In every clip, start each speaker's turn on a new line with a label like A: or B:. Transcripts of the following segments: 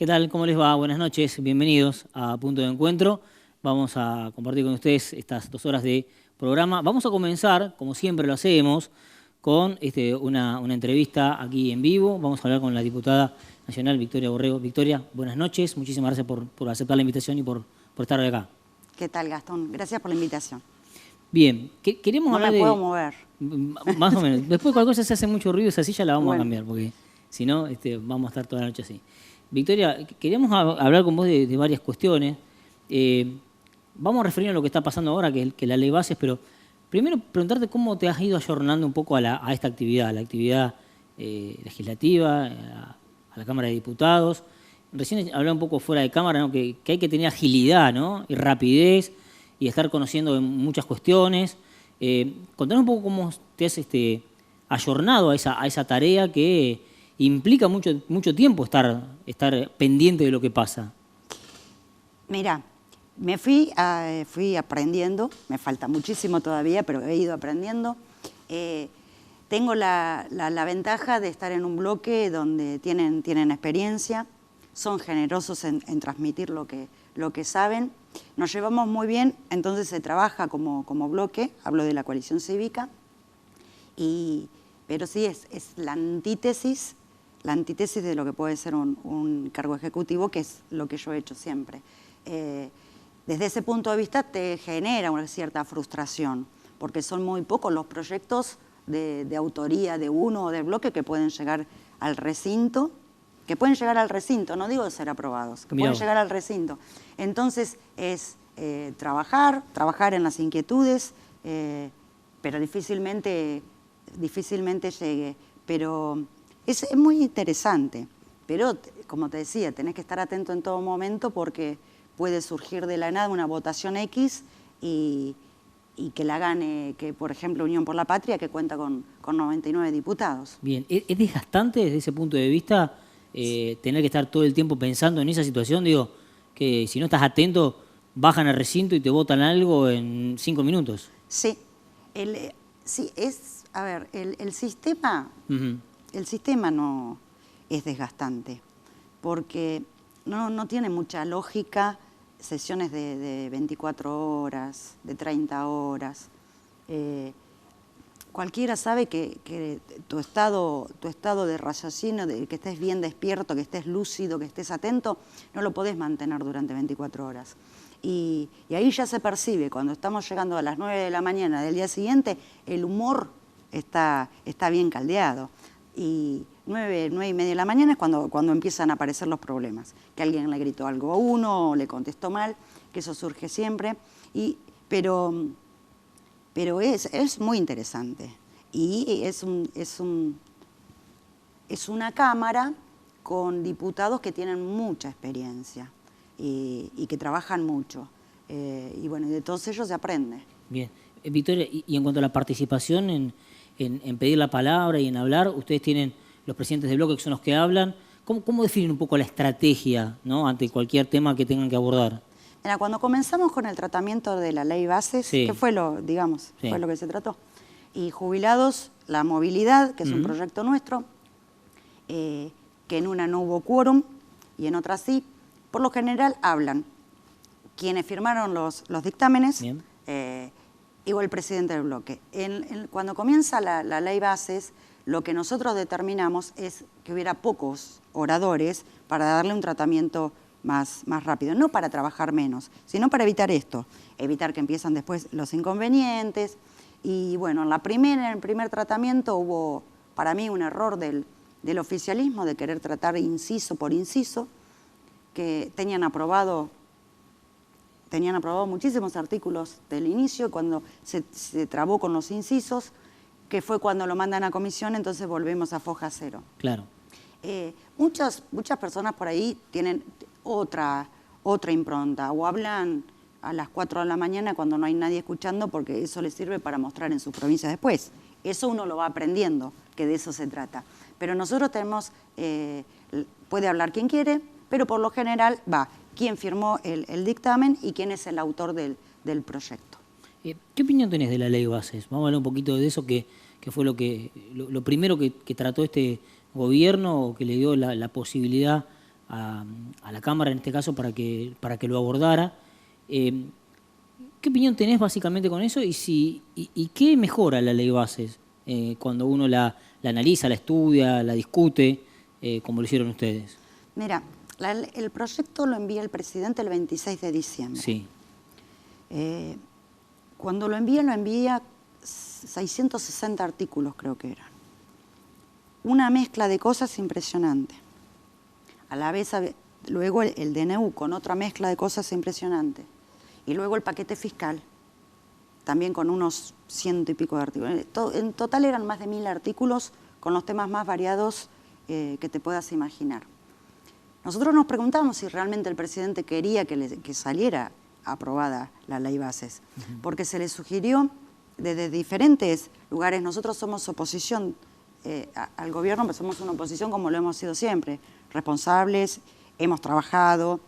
A: ¿Qué tal? ¿Cómo les va? Buenas noches, bienvenidos a Punto de Encuentro. Vamos a compartir con ustedes estas 2 horas de programa. Vamos a comenzar, como siempre lo hacemos, con una entrevista aquí en vivo. Vamos a hablar con la diputada nacional Victoria Borrego. Victoria, buenas noches. Muchísimas gracias por aceptar la invitación y por estar hoy acá.
B: ¿Qué tal, Gastón? Gracias por la invitación.
A: Bien, queremos hablar
B: de... No me puedo mover.
A: Más o menos. Después cualquier cosa se hace mucho ruido, esa silla la vamos a cambiar, porque si no vamos a estar toda la noche así. Victoria, queríamos hablar con vos de varias cuestiones. Vamos a referirnos a lo que está pasando ahora, que la ley bases, pero primero preguntarte cómo te has ido ayornando un poco a esta actividad, a la actividad legislativa, a la Cámara de Diputados. Recién hablaba un poco fuera de cámara, ¿no? que hay que tener agilidad, ¿no? Y rapidez y estar conociendo muchas cuestiones. Contanos un poco cómo te has ayornado a esa tarea que implica mucho tiempo estar pendiente de lo que pasa.
B: Mira, me fui aprendiendo, me falta muchísimo todavía, pero he ido aprendiendo. Tengo la ventaja de estar en un bloque donde tienen experiencia, son generosos en transmitir lo que saben. Nos llevamos muy bien, entonces se trabaja como bloque, hablo de la coalición cívica, pero sí es la antítesis de lo que puede ser un cargo ejecutivo, que es lo que yo he hecho siempre. Desde ese punto de vista te genera una cierta frustración, porque son muy pocos los proyectos de autoría de uno o del bloque que pueden llegar al recinto, no digo de ser aprobados, que pueden llegar al recinto. Entonces es trabajar en las inquietudes, pero difícilmente llegue. Pero es muy interesante, pero como te decía, tenés que estar atento en todo momento porque puede surgir de la nada una votación X y que la gane, por ejemplo, Unión por la Patria, que cuenta con 99 diputados.
A: Bien, ¿es desgastante desde ese punto de vista tener que estar todo el tiempo pensando en esa situación? Digo, que si no estás atento, bajan al recinto y te votan algo en 5 minutos.
B: Sí, el sistema... El sistema no es desgastante, porque no tiene mucha lógica sesiones de 24 horas, de 30 horas. Cualquiera sabe que tu estado de raciocinio, de que estés bien despierto, que estés lúcido, que estés atento, no lo podés mantener durante 24 horas. Y ahí ya se percibe, cuando estamos llegando a las 9 de la mañana del día siguiente, el humor está bien caldeado. Y 9 y media de la mañana es cuando empiezan a aparecer los problemas. Que alguien le gritó algo a uno, o le contestó mal, que eso surge siempre. Pero es muy interesante. Y es una Cámara con diputados que tienen mucha experiencia y que trabajan mucho. Y bueno, de todos ellos se aprende.
A: Bien. Victoria, y en cuanto a la participación en pedir la palabra y en hablar, ustedes tienen los presidentes de bloque que son los que hablan. ¿Cómo definen un poco la estrategia, ¿no?, ante cualquier tema que tengan que abordar?
B: Mira, cuando comenzamos con el tratamiento de la ley bases, sí, que fue lo que se trató, y jubilados, la movilidad, que es un proyecto nuestro, que en una no hubo quórum y en otra sí, por lo general hablan quienes firmaron los dictámenes, igual el presidente del bloque. Cuando comienza la ley bases, lo que nosotros determinamos es que hubiera pocos oradores para darle un tratamiento más rápido, no para trabajar menos, sino para evitar esto, evitar que empiezan después los inconvenientes. Y bueno, en el primer tratamiento hubo para mí un error del oficialismo de querer tratar inciso por inciso, que tenían aprobado muchísimos artículos del inicio, y cuando se trabó con los incisos, que fue cuando lo mandan a comisión, entonces volvemos a foja cero.
A: Claro.
B: Muchas personas por ahí tienen otra impronta, o hablan a las 4 de la mañana cuando no hay nadie escuchando, porque eso les sirve para mostrar en sus provincias después. Eso uno lo va aprendiendo, que de eso se trata. Pero nosotros puede hablar quien quiere, pero por lo general va quién firmó el dictamen y quién es el autor del proyecto.
A: ¿Qué opinión tenés de la ley bases? Vamos a hablar un poquito de eso, que fue lo primero que trató este gobierno, o que le dio la posibilidad a la Cámara, en este caso, para que lo abordara. ¿Qué opinión tenés básicamente con eso y qué mejora la ley bases cuando uno la analiza, la estudia, la discute, como lo hicieron ustedes?
B: Mira, el proyecto lo envía el presidente el 26 de diciembre.
A: Sí.
B: Cuando lo envía 660 artículos, creo que eran. Una mezcla de cosas impresionante. A la vez, luego el DNU con otra mezcla de cosas impresionante. Y luego el paquete fiscal, también con unos 100 y pico de artículos. En total eran más de 1000 artículos con los temas más variados que te puedas imaginar. Nosotros nos preguntamos si realmente el presidente quería que saliera aprobada la ley bases, porque se le sugirió desde diferentes lugares. Nosotros somos oposición al gobierno, pero somos una oposición como lo hemos sido siempre, responsables, hemos trabajado,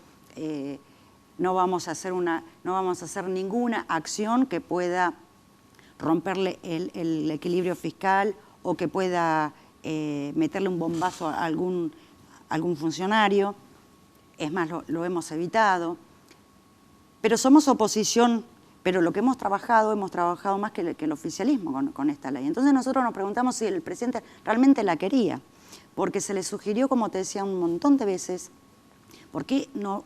B: no vamos a hacer ninguna acción que pueda romperle el equilibrio fiscal o que pueda meterle un bombazo a algún funcionario. Es más, lo hemos evitado. Pero somos oposición, pero lo que hemos trabajado más que el oficialismo con esta ley. Entonces nosotros nos preguntamos si el presidente realmente la quería, porque se le sugirió, como te decía un montón de veces, ¿por qué no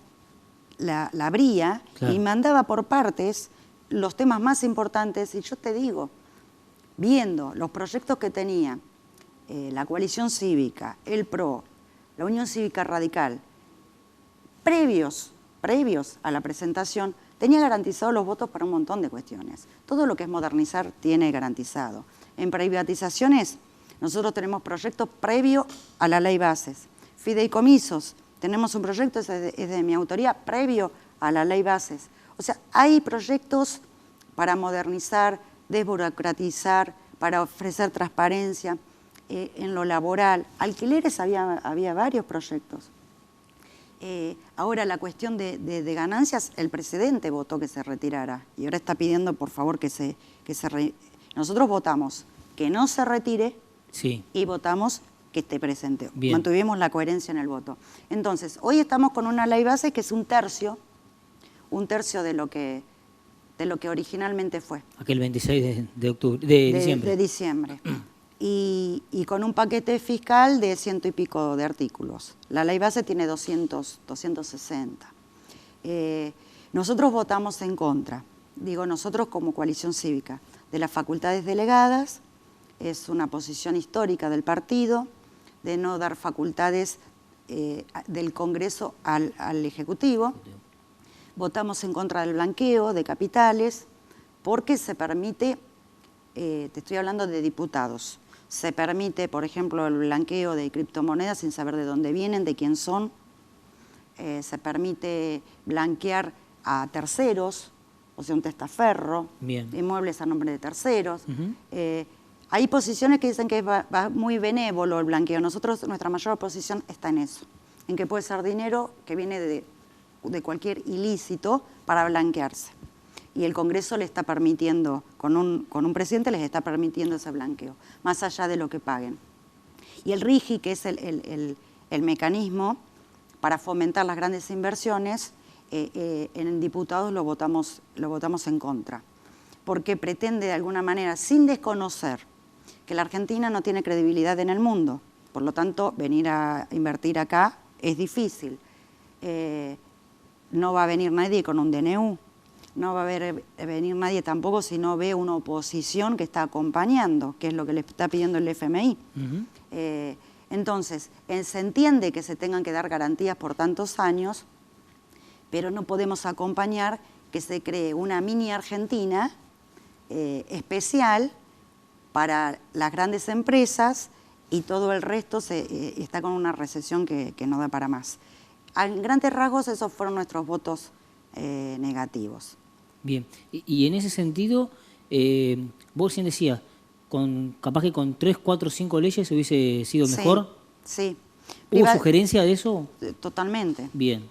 B: la abría? Claro. Y mandaba por partes los temas más importantes? Y yo te digo, viendo los proyectos que tenía la coalición cívica, el PRO, la Unión Cívica Radical, previos a la presentación, tenía garantizados los votos para un montón de cuestiones. Todo lo que es modernizar tiene garantizado. En privatizaciones, nosotros tenemos proyectos previos a la ley bases. Fideicomisos, tenemos un proyecto, es de mi autoría, previo a la ley bases. O sea, hay proyectos para modernizar, desburocratizar, para ofrecer transparencia en lo laboral. Alquileres había varios proyectos. Ahora la cuestión de ganancias, el presidente votó que se retirara y ahora está pidiendo por favor que nosotros votamos que no se retire, sí, y votamos que esté presente. Bien. Mantuvimos la coherencia en el voto. Entonces, hoy estamos con una ley base que es un tercio de lo que originalmente fue.
A: Aquel 26 de diciembre.
B: De diciembre. Y con un paquete fiscal de 100 y pico de artículos. La ley base tiene 260. Nosotros votamos en contra, digo nosotros como coalición cívica, de las facultades delegadas. Es una posición histórica del partido de no dar facultades del Congreso al Ejecutivo. Votamos en contra del blanqueo de capitales porque se permite, te estoy hablando de diputados, se permite, por ejemplo, el blanqueo de criptomonedas sin saber de dónde vienen, de quién son. Se permite blanquear a terceros, o sea, un testaferro, bien, inmuebles a nombre de terceros. Hay posiciones que dicen que va muy benévolo el blanqueo. Nuestra mayor oposición está en eso, en que puede ser dinero que viene de cualquier ilícito para blanquearse. Y el Congreso le está permitiendo, con un presidente les está permitiendo ese blanqueo, más allá de lo que paguen. Y el RIGI, que es el mecanismo para fomentar las grandes inversiones, en diputados lo votamos en contra, porque pretende de alguna manera, sin desconocer que la Argentina no tiene credibilidad en el mundo, por lo tanto, venir a invertir acá es difícil. No va a venir nadie con un DNU. No va a venir nadie tampoco si no ve una oposición que está acompañando, que es lo que le está pidiendo el FMI. Entonces, se entiende que se tengan que dar garantías por tantos años, pero no podemos acompañar que se cree una mini Argentina especial para las grandes empresas y todo el resto está con una recesión que no da para más. En grandes rasgos, esos fueron nuestros votos negativos.
A: Bien, y en ese sentido, vos recién decías, capaz que con 3, 4, 5 leyes hubiese sido mejor.
B: Sí.
A: ¿Hubo sugerencia de eso?
B: Totalmente.
A: Bien.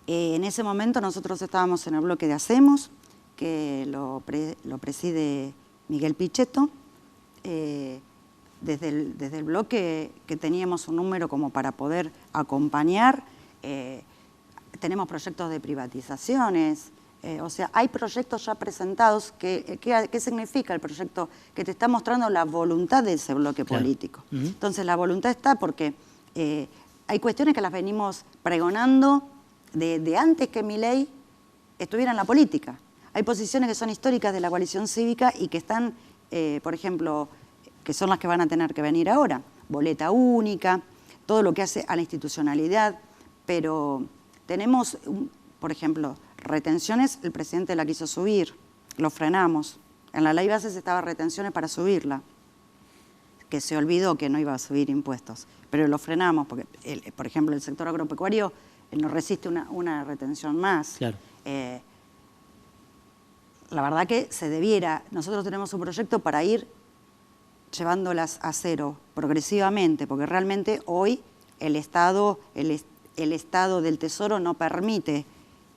B: En ese momento nosotros estábamos en el bloque de que lo preside Miguel Pichetto. Desde el bloque que teníamos un número como para poder acompañar, tenemos proyectos de privatizaciones, o sea, hay proyectos ya presentados. ¿Qué significa el proyecto? Que te está mostrando la voluntad de ese bloque político. Entonces, la voluntad está porque hay cuestiones que las venimos pregonando de antes que Milei estuviera en la política. Hay posiciones que son históricas de la coalición cívica y que están, por ejemplo, que son las que van a tener que venir ahora. Boleta única, todo lo que hace a la institucionalidad, pero tenemos, por ejemplo, retenciones, el presidente la quiso subir, lo frenamos. En la ley bases estaba retenciones para subirla, que se olvidó que no iba a subir impuestos, pero lo frenamos porque, por ejemplo, el sector agropecuario no resiste una retención más.
A: Claro.
B: La verdad que se debiera, nosotros tenemos un proyecto para ir llevándolas a cero progresivamente, porque realmente hoy el Estado del Tesoro no permite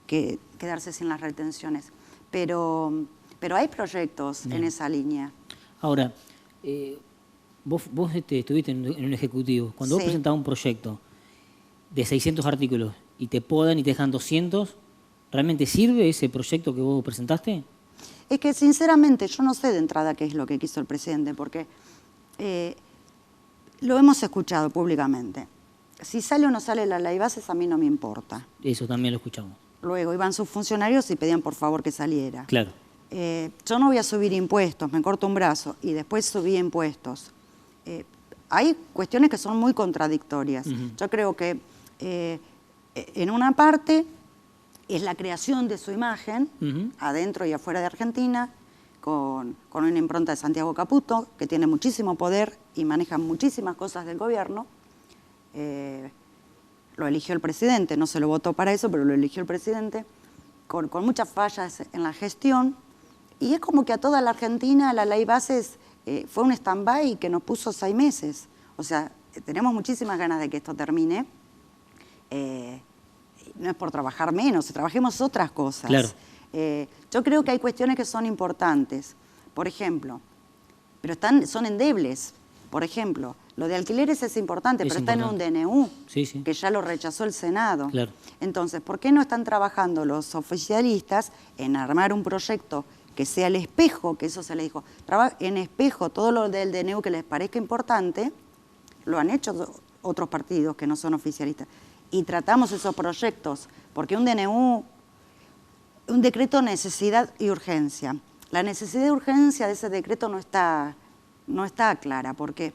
B: quedarse sin las retenciones. Pero hay proyectos en esa línea.
A: Ahora, vos estuviste en un ejecutivo. Cuando vos presentabas un proyecto de 600 artículos y te podan y te dejan 200, ¿realmente sirve ese proyecto que vos presentaste?
B: Es que sinceramente yo no sé de entrada qué es lo que quiso el presidente, porque lo hemos escuchado públicamente. Si sale o no sale la ley bases a mí no me importa.
A: Eso también lo escuchamos.
B: Luego iban sus funcionarios y pedían por favor que saliera.
A: Claro.
B: Yo no voy a subir impuestos, me corto un brazo y después subí impuestos. Hay cuestiones que son muy contradictorias. Yo creo que en una parte es la creación de su imagen, adentro y afuera de Argentina, con una impronta de Santiago Caputo, que tiene muchísimo poder y maneja muchísimas cosas del gobierno. Lo eligió el presidente, no se lo votó para eso, pero lo eligió el presidente, con muchas fallas en la gestión. Y es como que a toda la Argentina la ley bases fue un stand-by que nos puso 6 meses. O sea, tenemos muchísimas ganas de que esto termine. No es por trabajar menos, trabajemos otras cosas.
A: Claro.
B: Yo creo que hay cuestiones que son importantes. Por ejemplo, pero son endebles. Por ejemplo, lo de alquileres es importante, pero está en un DNU, que ya lo rechazó el Senado.
A: Claro.
B: Entonces, ¿por qué no están trabajando los oficialistas en armar un proyecto que sea el espejo, que eso se le dijo, en espejo todo lo del DNU que les parezca importante? Lo han hecho otros partidos que no son oficialistas. Y tratamos esos proyectos, porque un DNU, un decreto de necesidad y urgencia. La necesidad y urgencia de ese decreto no está clara, porque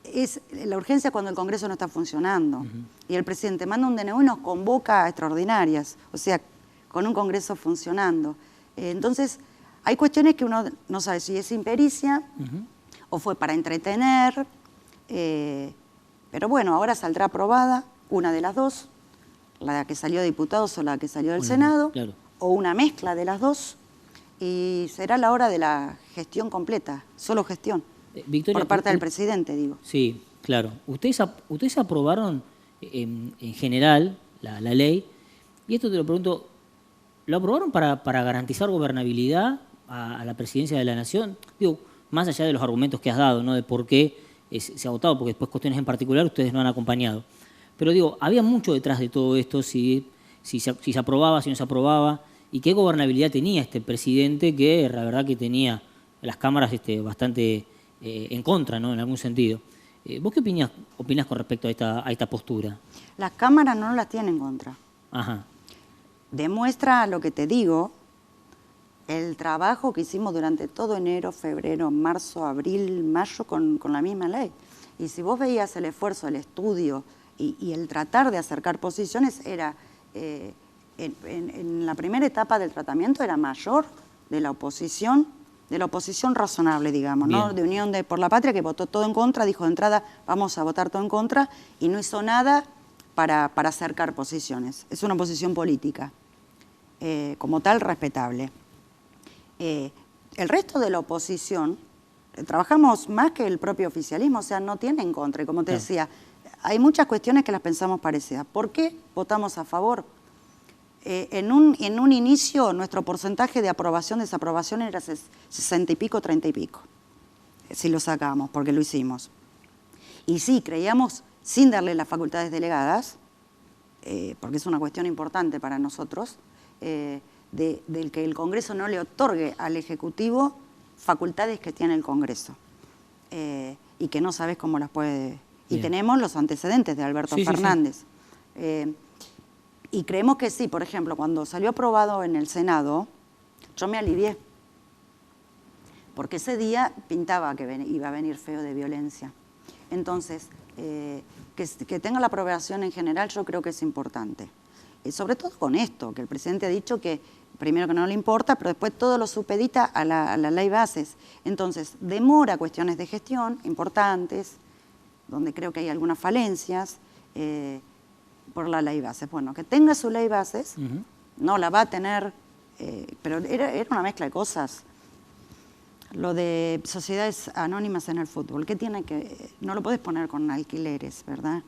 B: es la urgencia cuando el Congreso no está funcionando. Y el presidente manda un DNU y nos convoca a extraordinarias, o sea, con un Congreso funcionando. Entonces, hay cuestiones que uno no sabe si es impericia o fue para entretener, pero bueno, ahora saldrá aprobada una de las dos, la que salió de diputados o la que salió del Senado,
A: claro,
B: o una mezcla de las dos, y será la hora de la gestión completa, solo gestión,
A: Victoria,
B: por parte del presidente, digo.
A: Sí, claro. Ustedes aprobaron en general la ley, y esto te lo pregunto, ¿lo aprobaron para garantizar gobernabilidad a la presidencia de la Nación? Digo, más allá de los argumentos que has dado, ¿no? De por qué se ha votado, porque después cuestiones en particular ustedes no han acompañado. Pero digo, había mucho detrás de todo esto, si se aprobaba, si no se aprobaba, y qué gobernabilidad tenía este presidente que la verdad que tenía las cámaras bastante en contra, ¿no? En algún sentido. ¿Vos qué opinás con respecto a esta postura?
B: Las cámaras no las tienen en contra.
A: Ajá.
B: Demuestra lo que te digo, el trabajo que hicimos durante todo enero, febrero, marzo, abril, mayo con la misma ley. Y si vos veías el esfuerzo, el estudio y el tratar de acercar posiciones, era en la primera etapa del tratamiento era mayor de la oposición razonable, digamos, ¿no? De Unión por la Patria, que votó todo en contra, dijo de entrada, vamos a votar todo en contra, y no hizo nada para acercar posiciones. Es una posición política, como tal, respetable. El resto de la oposición, trabajamos más que el propio oficialismo, o sea, no tiene en contra. Y como te decía, hay muchas cuestiones que las pensamos parecidas. ¿Por qué votamos a favor? En un inicio, nuestro porcentaje de aprobación, desaprobación era 60 y pico, 30 y pico, si lo sacamos, porque lo hicimos. Y sí, creíamos, sin darle las facultades delegadas, porque es una cuestión importante para nosotros, del que el Congreso no le otorgue al Ejecutivo facultades que tiene el Congreso y que no sabes cómo las puede... Y tenemos los antecedentes de Alberto Fernández. Y creemos que sí, por ejemplo, cuando salió aprobado en el Senado, yo me alivié, porque ese día pintaba que iba a venir feo de violencia. Entonces, que tenga la aprobación en general yo creo que es importante. Sobre todo con esto, que el presidente ha dicho que primero que no le importa, pero después todo lo supedita a la ley bases. Entonces, demora cuestiones de gestión importantes, donde creo que hay algunas falencias, por la ley bases. Bueno, que tenga su ley bases, no la va a tener, pero era una mezcla de cosas. Lo de sociedades anónimas en el fútbol, ¿qué tiene que...? No lo puedes poner con alquileres, ¿verdad?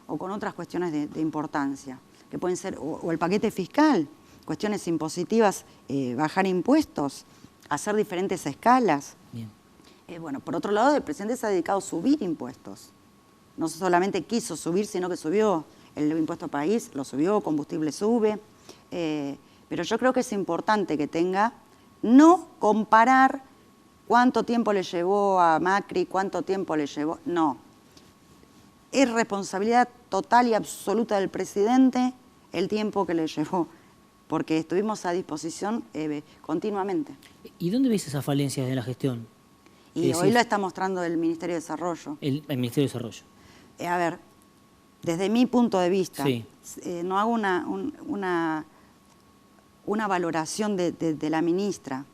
B: O con otras cuestiones de importancia, que pueden ser, o el paquete fiscal, cuestiones impositivas, bajar impuestos, hacer diferentes escalas.
A: Bien.
B: Bueno, por otro lado, el presidente se ha dedicado a subir impuestos. No solamente quiso subir, sino que subió el impuesto país, lo subió, combustible sube. Pero yo creo que es importante que tenga, no comparar cuánto tiempo le llevó a Macri, cuánto tiempo le llevó, no. Es responsabilidad total y absoluta del presidente el tiempo que le llevó, porque estuvimos a disposición continuamente.
A: ¿Y dónde ves esas falencias de la gestión?
B: Y hoy lo está mostrando el Ministerio de Desarrollo.
A: El Ministerio de Desarrollo.
B: A ver, desde mi punto de vista,
A: sí.
B: No hago una valoración de la ministra.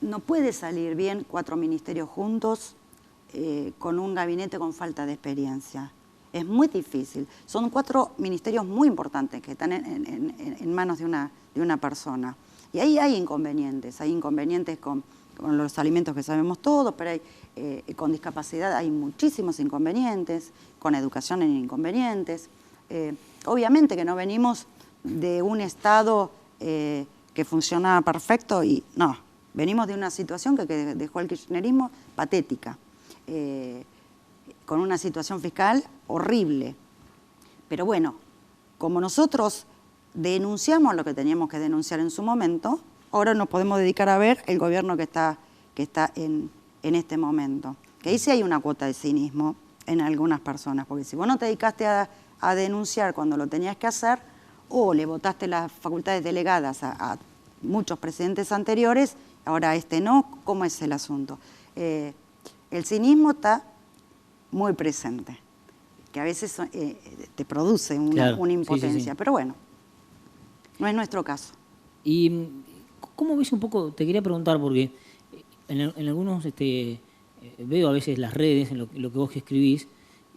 B: No puede salir bien 4 ministerios juntos con un gabinete con falta de experiencia. Es muy difícil. Son 4 ministerios muy importantes que están en manos de una persona. Y ahí hay inconvenientes. Hay inconvenientes con los alimentos que sabemos todos, pero hay, con discapacidad hay muchísimos inconvenientes, con educación hay inconvenientes. Obviamente que no venimos de un Estado que funcionaba perfecto y no, venimos de una situación que dejó el kirchnerismo patética, con una situación fiscal horrible. Pero bueno, como nosotros denunciamos lo que teníamos que denunciar en su momento, ahora nos podemos dedicar a ver el gobierno que está en este momento. Que ahí sí hay una cuota de cinismo en algunas personas, porque si vos no te dedicaste a denunciar cuando lo tenías que hacer, o le votaste las facultades delegadas a muchos presidentes anteriores, ahora este no, ¿cómo es el asunto? El cinismo está muy presente, que a veces te produce una impotencia, pero bueno, no es nuestro caso.
A: ¿Y cómo ves un poco? Te quería preguntar, porque en algunos veo a veces las redes, en lo que vos escribís,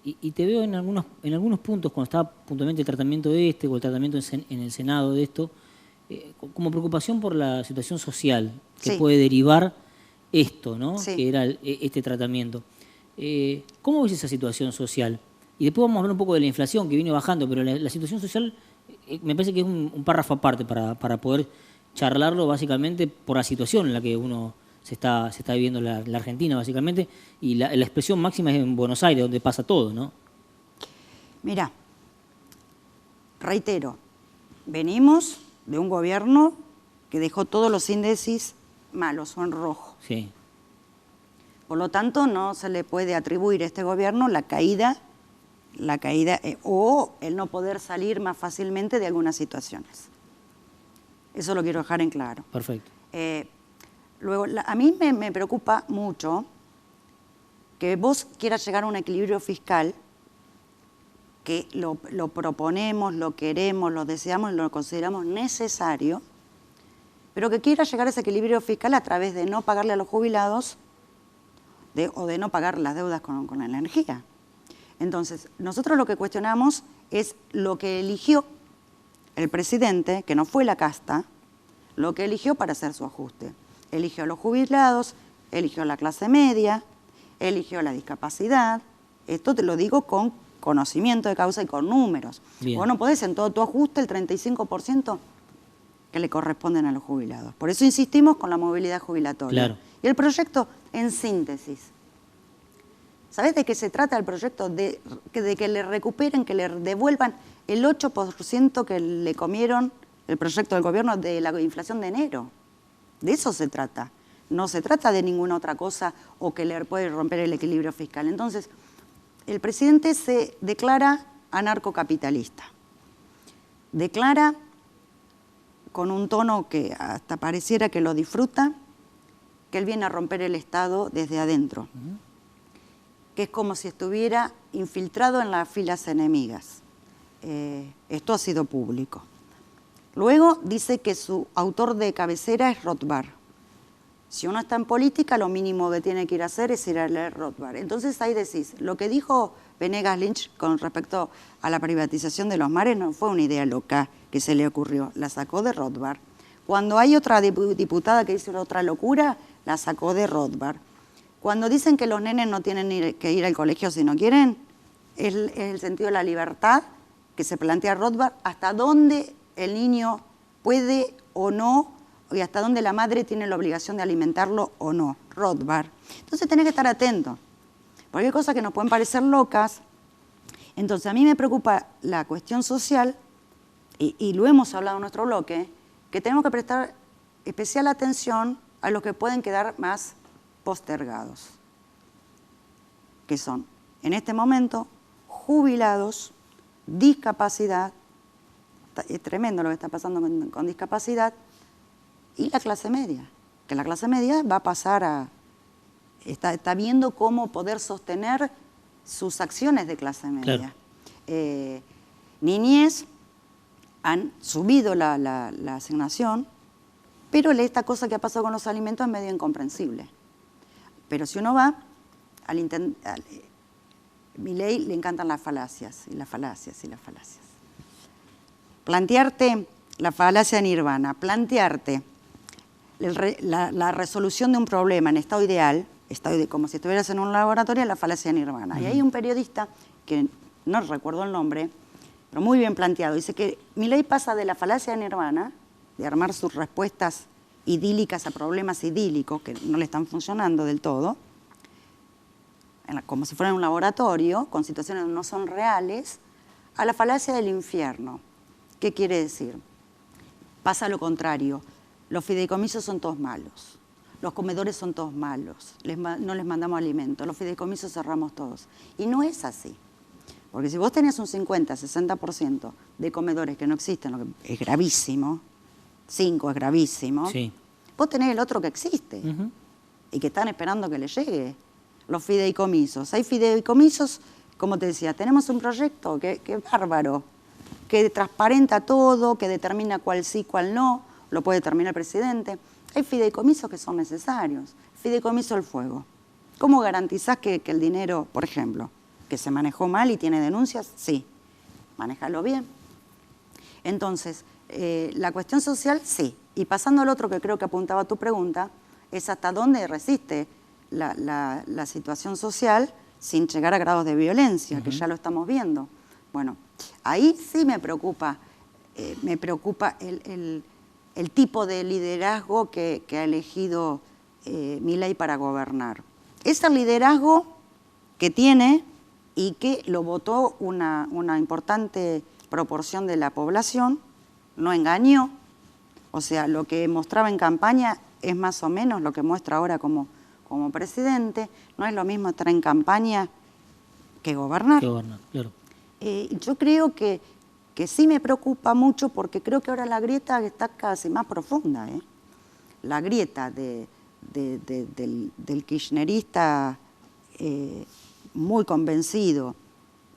A: y te veo en algunos puntos, cuando está puntualmente el tratamiento de o el tratamiento en el Senado de esto, como preocupación por la situación social que puede derivar esto, ¿no?
B: Sí.
A: Que era este tratamiento. ¿Cómo ves esa situación social? Y después vamos a hablar un poco de la inflación que viene bajando, pero la situación social me parece que es un párrafo aparte para poder charlarlo básicamente por la situación en la que uno se está viviendo la Argentina básicamente, y la expresión máxima es en Buenos Aires, donde pasa todo, ¿no?
B: Mirá, reitero, venimos de un gobierno que dejó todos los índices malos o en rojo.
A: Sí.
B: Por lo tanto, no se le puede atribuir a este gobierno la caída o el no poder salir más fácilmente de algunas situaciones. Eso lo quiero dejar en claro.
A: Perfecto.
B: Luego, a mí me preocupa mucho que vos quieras llegar a un equilibrio fiscal, que lo proponemos, lo queremos, lo deseamos, lo consideramos necesario, pero que quieras llegar a ese equilibrio fiscal a través de no pagarle a los jubilados o de no pagar las deudas con la energía. Entonces, nosotros lo que cuestionamos es lo que eligió el presidente, que no fue la casta, lo que eligió para hacer su ajuste. Eligió a los jubilados, eligió a la clase media, eligió a la discapacidad. Esto te lo digo con conocimiento de causa y con números.
A: Bien.
B: Vos no podés en todo tu ajuste el 35% que le corresponden a los jubilados. Por eso insistimos con la movilidad jubilatoria.
A: Claro.
B: Y el proyecto, en síntesis, ¿Sabés de qué se trata el proyecto? De que le recuperen, que le devuelvan el 8% que le comieron el proyecto del gobierno de la inflación de enero. De eso se trata. No se trata de ninguna otra cosa o que le puede romper el equilibrio fiscal. Entonces, el presidente se declara anarcocapitalista. Declara con un tono que hasta pareciera que lo disfruta, que él viene a romper el Estado desde adentro. Que es como si estuviera infiltrado en las filas enemigas. Esto ha sido público. Luego dice que su autor de cabecera es Rothbard. Si uno está en política, lo mínimo que tiene que ir a hacer es ir a leer Rothbard. Entonces ahí decís, lo que dijo Venegas Lynch con respecto a la privatización de los mares no fue una idea loca que se le ocurrió, la sacó de Rothbard. Cuando hay otra diputada que dice otra locura, la sacó de Rothbard. Cuando dicen que los nenes no tienen que ir al colegio si no quieren, es el sentido de la libertad que se plantea Rothbard, hasta dónde el niño puede o no, y hasta dónde la madre tiene la obligación de alimentarlo o no, Rothbard. Entonces tenés que estar atento, porque hay cosas que nos pueden parecer locas. Entonces a mí me preocupa la cuestión social, y lo hemos hablado en nuestro bloque, que tenemos que prestar especial atención a los que pueden quedar más postergados, que son, en este momento, jubilados, discapacidad, es tremendo lo que está pasando con discapacidad, y la clase media, que la clase media va a pasar a, está viendo cómo poder sostener sus acciones de clase media. Claro. Niñez, han subido la asignación, pero esta cosa que ha pasado con los alimentos es medio incomprensible. Pero si uno va, Milei le encantan las falacias, y las falacias, y las falacias. Plantearte la falacia de Nirvana, plantearte la resolución de un problema en estado ideal, como si estuvieras en un laboratorio, es la falacia de Nirvana. Y hay un periodista, que no recuerdo el nombre, pero muy bien planteado, dice que Milei pasa de la falacia de Nirvana, de armar sus respuestas idílicas a problemas idílicos que no le están funcionando del todo, como si fuera un laboratorio, con situaciones que no son reales, a la falacia del infierno. ¿Qué quiere decir? Pasa lo contrario. Los fideicomisos son todos malos. Los comedores son todos malos. No les mandamos alimentos. Los fideicomisos cerramos todos. Y no es así. Porque si vos tenés un 50, 60% de comedores que no existen, lo que es gravísimo, 5 es gravísimo, sí. Vos tenés el otro que existe y que están esperando que le llegue. Los fideicomisos. Hay fideicomisos, como te decía, tenemos un proyecto que es bárbaro, que transparenta todo, que determina cuál sí, cuál no, lo puede determinar el presidente. Hay fideicomisos que son necesarios. Fideicomiso del fuego. ¿Cómo garantizás que el dinero, por ejemplo, que se manejó mal y tiene denuncias? Sí, manéjalo bien. Entonces, la cuestión social, sí. Y pasando al otro que creo que apuntaba tu pregunta, es hasta dónde resiste la situación social sin llegar a grados de violencia, que ya lo estamos viendo. Bueno, ahí sí me preocupa el tipo de liderazgo que ha elegido Milei para gobernar. Es el liderazgo que tiene y que lo votó una importante proporción de la población, no engañó, o sea, lo que mostraba en campaña es más o menos lo que muestra ahora como presidente, no es lo mismo estar en campaña que gobernar.
A: Claro.
B: Yo creo que sí me preocupa mucho porque creo que ahora la grieta está casi más profunda. La grieta del kirchnerista muy convencido,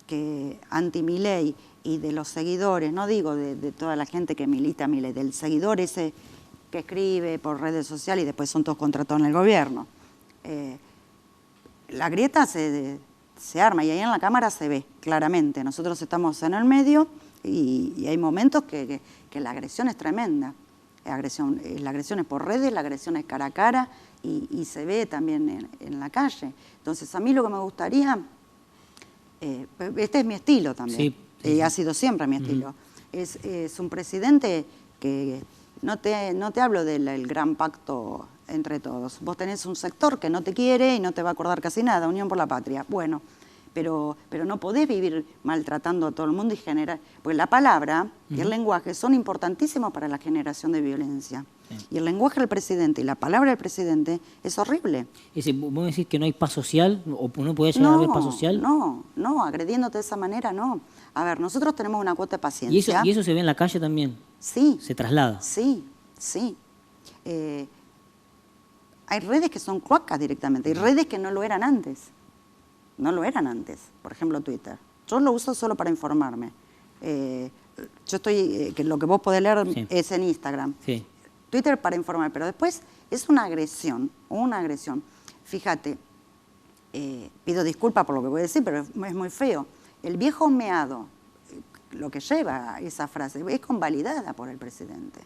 B: que anti-Milei, y de los seguidores, no digo de toda la gente que milita a Milei, del seguidor ese que escribe por redes sociales y después son todos contratados en el gobierno. La grieta se arma y ahí en la cámara se ve claramente. Nosotros estamos en el medio y hay momentos que la agresión es tremenda. La agresión es por redes, la agresión es cara a cara y se ve también en la calle. Entonces a mí lo que me gustaría, este es mi estilo también, sí. Ha sido siempre mi estilo, es un presidente que no te hablo del gran pacto entre todos. Vos tenés un sector que no te quiere y no te va a acordar casi nada, Unión por la Patria. Bueno, pero no podés vivir maltratando a todo el mundo y generar... Porque la palabra y el lenguaje son importantísimos para la generación de violencia. Sí. Y el lenguaje del presidente y la palabra del presidente es horrible.
A: ¿Vos decís que no hay paz social o no podés llegar a haber paz social?
B: No, agrediéndote de esa manera no. A ver, nosotros tenemos una cuota de paciencia.
A: ¿Y eso se ve en la calle también?
B: Sí.
A: ¿Se traslada?
B: Sí. Hay redes que son cloacas directamente, hay redes que no lo eran antes. No lo eran antes, por ejemplo Twitter. Yo lo uso solo para informarme. Yo estoy, que lo que vos podés leer es en Instagram. Sí. Twitter para informar, pero después es una agresión. Fíjate, pido disculpas por lo que voy a decir, pero es muy feo. El viejo meado, lo que lleva esa frase, es convalidada por el presidente.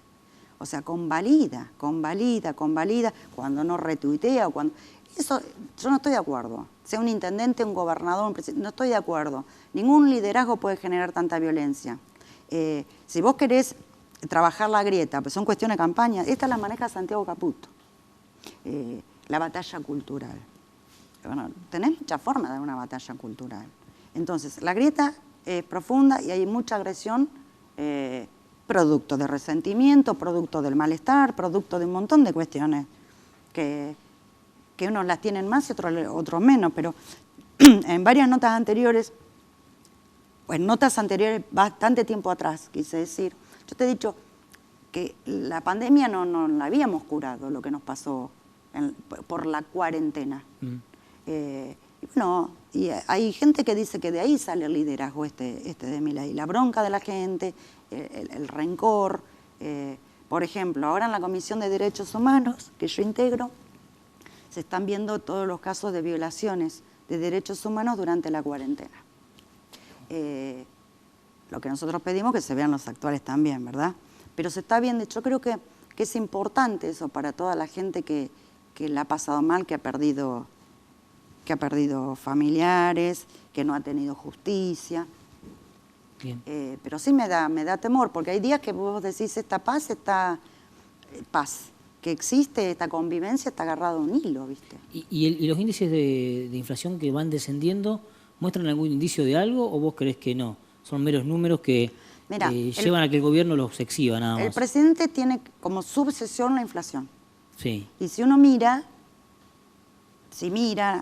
B: O sea, convalida, cuando no retuitea o cuando... Eso, yo no estoy de acuerdo. Sea un intendente, un gobernador, un presidente, no estoy de acuerdo. Ningún liderazgo puede generar tanta violencia. Si vos querés trabajar la grieta, pues son cuestiones de campaña, esta la maneja Santiago Caputo. La batalla cultural. Bueno, tenés muchas formas de dar una batalla cultural. Entonces, la grieta es profunda y hay mucha agresión, producto de resentimiento, producto del malestar, producto de un montón de cuestiones que unos las tienen más y otros menos, pero en varias notas anteriores, bastante tiempo atrás, quise decir, yo te he dicho que la pandemia no la habíamos curado, lo que nos pasó por la cuarentena. Y hay gente que dice que de ahí sale el liderazgo de Milei, la bronca de la gente, el rencor. Por ejemplo, ahora en la Comisión de Derechos Humanos, que yo integro, se están viendo todos los casos de violaciones de derechos humanos durante la cuarentena. Lo que nosotros pedimos que se vean los actuales también, ¿verdad? Pero se está viendo, yo creo que es importante eso para toda la gente que la ha pasado mal, que ha perdido familiares, que no ha tenido justicia. Bien. Pero sí me da temor, porque hay días que vos decís, esta paz que existe, esta convivencia está agarrada a un hilo, ¿viste?
A: ¿Y los índices de inflación que van descendiendo muestran algún indicio de algo o vos creés que no? Son meros números que llevan a que el gobierno los exhiba nada más.
B: El presidente tiene como subsesión la inflación.
A: Sí.
B: Y si uno mira,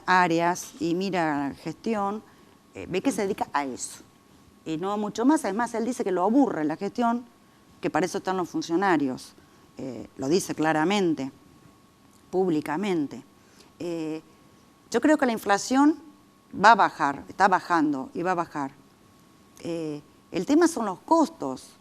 B: áreas y mira gestión, ve que se dedica a eso. Y no mucho más. Además, él dice que lo aburre la gestión, que para eso están los funcionarios. Lo dice claramente, públicamente. Yo creo que la inflación va a bajar, está bajando y va a bajar. El tema son los costos.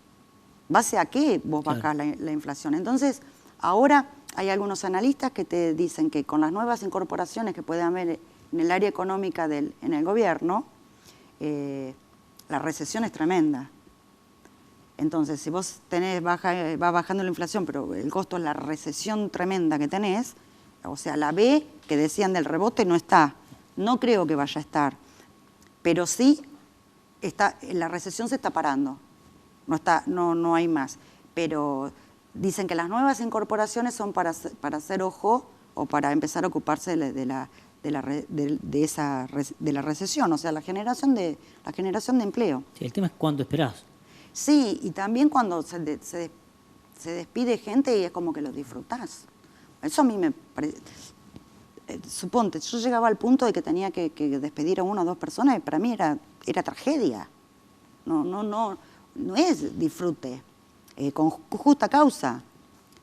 B: ¿Base a qué vos bajás la inflación? Entonces, ahora hay algunos analistas que te dicen que con las nuevas incorporaciones que puede haber en el área económica en el gobierno, la recesión es tremenda. Entonces, si vos va bajando la inflación, pero el costo es la recesión tremenda que tenés, o sea, la B que decían del rebote no está. No creo que vaya a estar. Pero sí, la recesión se está parando. No hay más. Pero dicen que las nuevas incorporaciones son para hacer ojo o para empezar a ocuparse de la recesión, o sea, la generación de empleo.
A: Sí, el tema es cuánto esperás.
B: Sí, y también cuando se despide gente y es como que lo disfrutás. Eso a mí me parece... Suponte, yo llegaba al punto de que tenía que despedir a una o dos personas y para mí era tragedia. No es disfrute, con justa causa.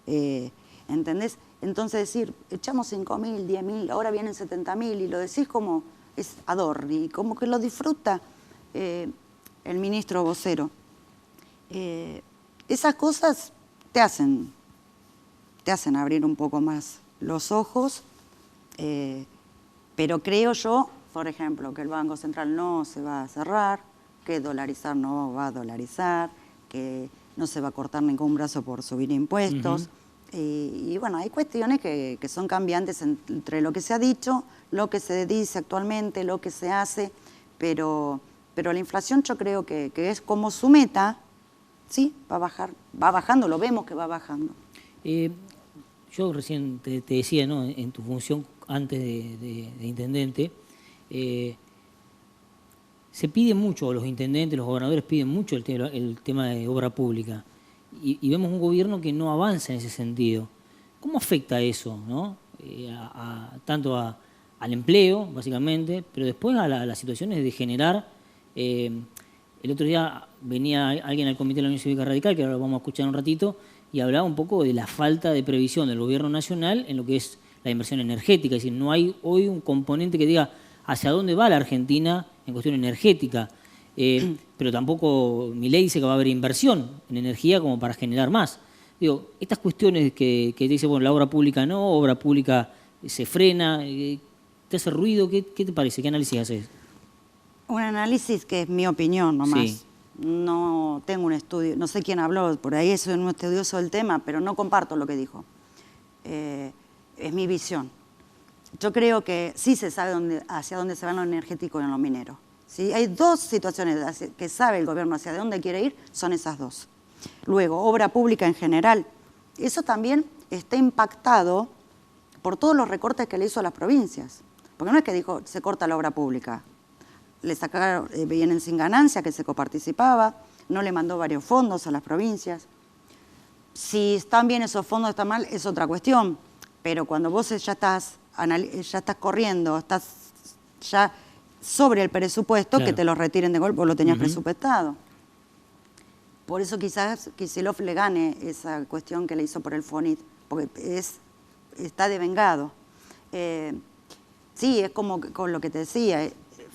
B: ¿Entendés? Entonces decir, echamos 5.000, 10.000, ahora vienen 70.000 y lo decís como es adorni, como que lo disfruta el ministro vocero. Esas cosas te hacen abrir un poco más los ojos, pero creo yo, por ejemplo, que el Banco Central no se va a cerrar, que dolarizar no va a dolarizar, que no se va a cortar ningún brazo por subir impuestos. Y bueno, hay cuestiones que son cambiantes entre lo que se ha dicho, lo que se dice actualmente, lo que se hace, pero la inflación yo creo que es como su meta. Sí, va a bajar, va bajando, lo vemos que va bajando.
A: yo recién te decía, ¿no? En tu función antes de intendente, se pide mucho, los intendentes, los gobernadores piden mucho el tema de obra pública y vemos un gobierno que no avanza en ese sentido. ¿Cómo afecta eso, ¿no? Tanto al empleo, básicamente, pero después a las situaciones de generar... el otro día venía alguien al Comité de la Unión Cívica Radical, que ahora lo vamos a escuchar un ratito, y hablaba un poco de la falta de previsión del gobierno nacional en lo que es la inversión energética. Es decir, no hay hoy un componente que diga hacia dónde va la Argentina en cuestión energética. Pero tampoco Milei dice que va a haber inversión en energía como para generar más. Digo, estas cuestiones que te dice, bueno, la obra pública no, obra pública se frena, ¿te hace ruido? ¿Qué te parece? ¿Qué análisis haces?
B: Un análisis que es mi opinión nomás.
A: Sí.
B: No tengo un estudio, no sé quién habló, por ahí soy un estudioso del tema, pero no comparto lo que dijo. Es mi visión. Yo creo que sí se sabe hacia dónde se va en lo energético y en lo minero. ¿Sí? Hay dos situaciones que sabe el gobierno hacia dónde quiere ir, son esas dos. Luego, obra pública en general. Eso también está impactado por todos los recortes que le hizo a las provincias. Porque no es que dijo, se corta la obra pública. Le sacaron, vienen sin ganancia, que se coparticipaba, no le mandó varios fondos a las provincias. Si están bien esos fondos, están mal, es otra cuestión. Pero cuando vos ya estás corriendo, estás ya sobre el presupuesto, claro, que te lo retiren de golpe, vos lo tenías presupuestado. Por eso quizás Kicillof le gane esa cuestión que le hizo por el FONIT, porque está devengado. Sí, es como con lo que te decía,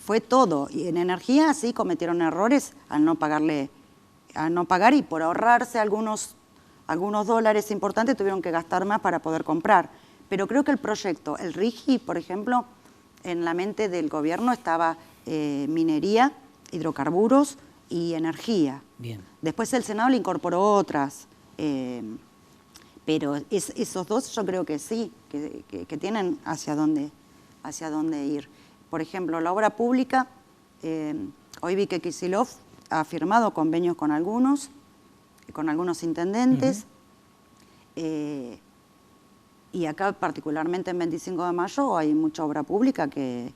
B: fue todo. Y en energía sí cometieron errores al no pagar y por ahorrarse algunos dólares importantes tuvieron que gastar más para poder comprar. Pero creo que el proyecto, el RIGI, por ejemplo, en la mente del gobierno estaba minería, hidrocarburos y energía. Bien. Después el Senado le incorporó otras, pero esos dos yo creo que sí, que tienen hacia dónde ir. Por ejemplo, la obra pública, hoy vi que Kicillof ha firmado convenios con algunos intendentes, y acá particularmente en 25 de mayo hay mucha obra pública que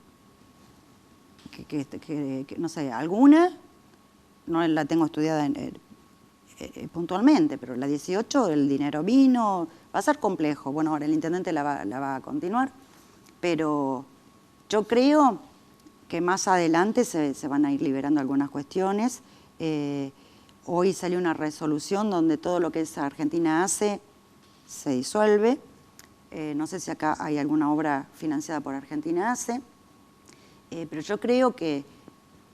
B: no sé, alguna, no la tengo estudiada puntualmente, pero la 18 el dinero vino, va a ser complejo. Bueno, ahora el intendente la va a continuar, pero yo creo que más adelante se van a ir liberando algunas cuestiones. Hoy salió una resolución donde todo lo que Argentina hace se disuelve. No sé si acá hay alguna obra financiada por Argentina hace, pero yo creo que,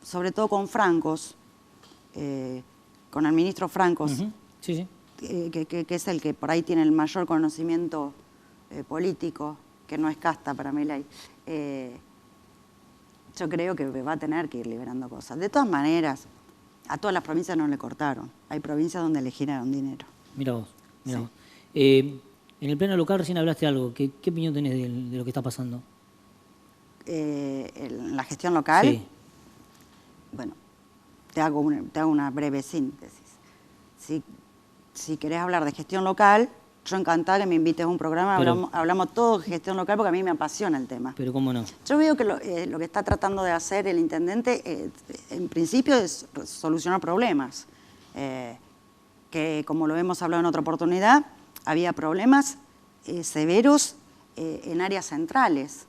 B: sobre todo con Francos, con el ministro Francos, sí. Que es el que por ahí tiene el mayor conocimiento político, que no es casta para Milei, yo creo que va a tener que ir liberando cosas. De todas maneras, a todas las provincias no le cortaron. Hay provincias donde le giraron dinero.
A: Mira vos.
B: Sí.
A: En el plano local recién hablaste algo. ¿Qué opinión tenés de lo que está pasando?
B: En la gestión local, sí. Bueno, te hago una breve síntesis. Si querés hablar de gestión local, yo encantada que me invites a un programa, hablamos todo de gestión local porque a mí me apasiona el tema.
A: Pero cómo no.
B: Yo veo que lo que está tratando de hacer el intendente, en principio, es solucionar problemas. Que como lo hemos hablado en otra oportunidad, había problemas severos en áreas centrales,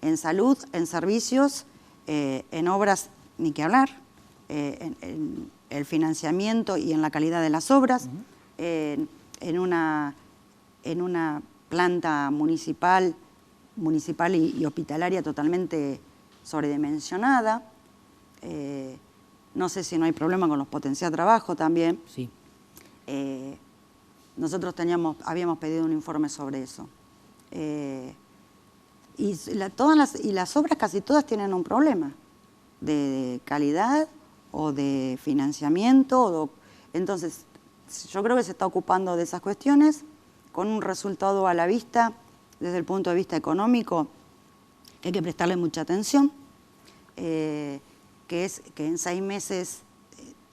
B: en salud, en servicios, en obras, ni que hablar, en el financiamiento y en la calidad de las obras, en una planta municipal y hospitalaria totalmente sobredimensionada. No sé si no hay problema con los potenciales de trabajo también.
A: Sí.
B: Nosotros habíamos pedido un informe sobre eso. Y las obras casi todas tienen un problema de calidad o de financiamiento. Entonces, yo creo que se está ocupando de esas cuestiones con un resultado a la vista desde el punto de vista económico que hay que prestarle mucha atención, que es que en 6 meses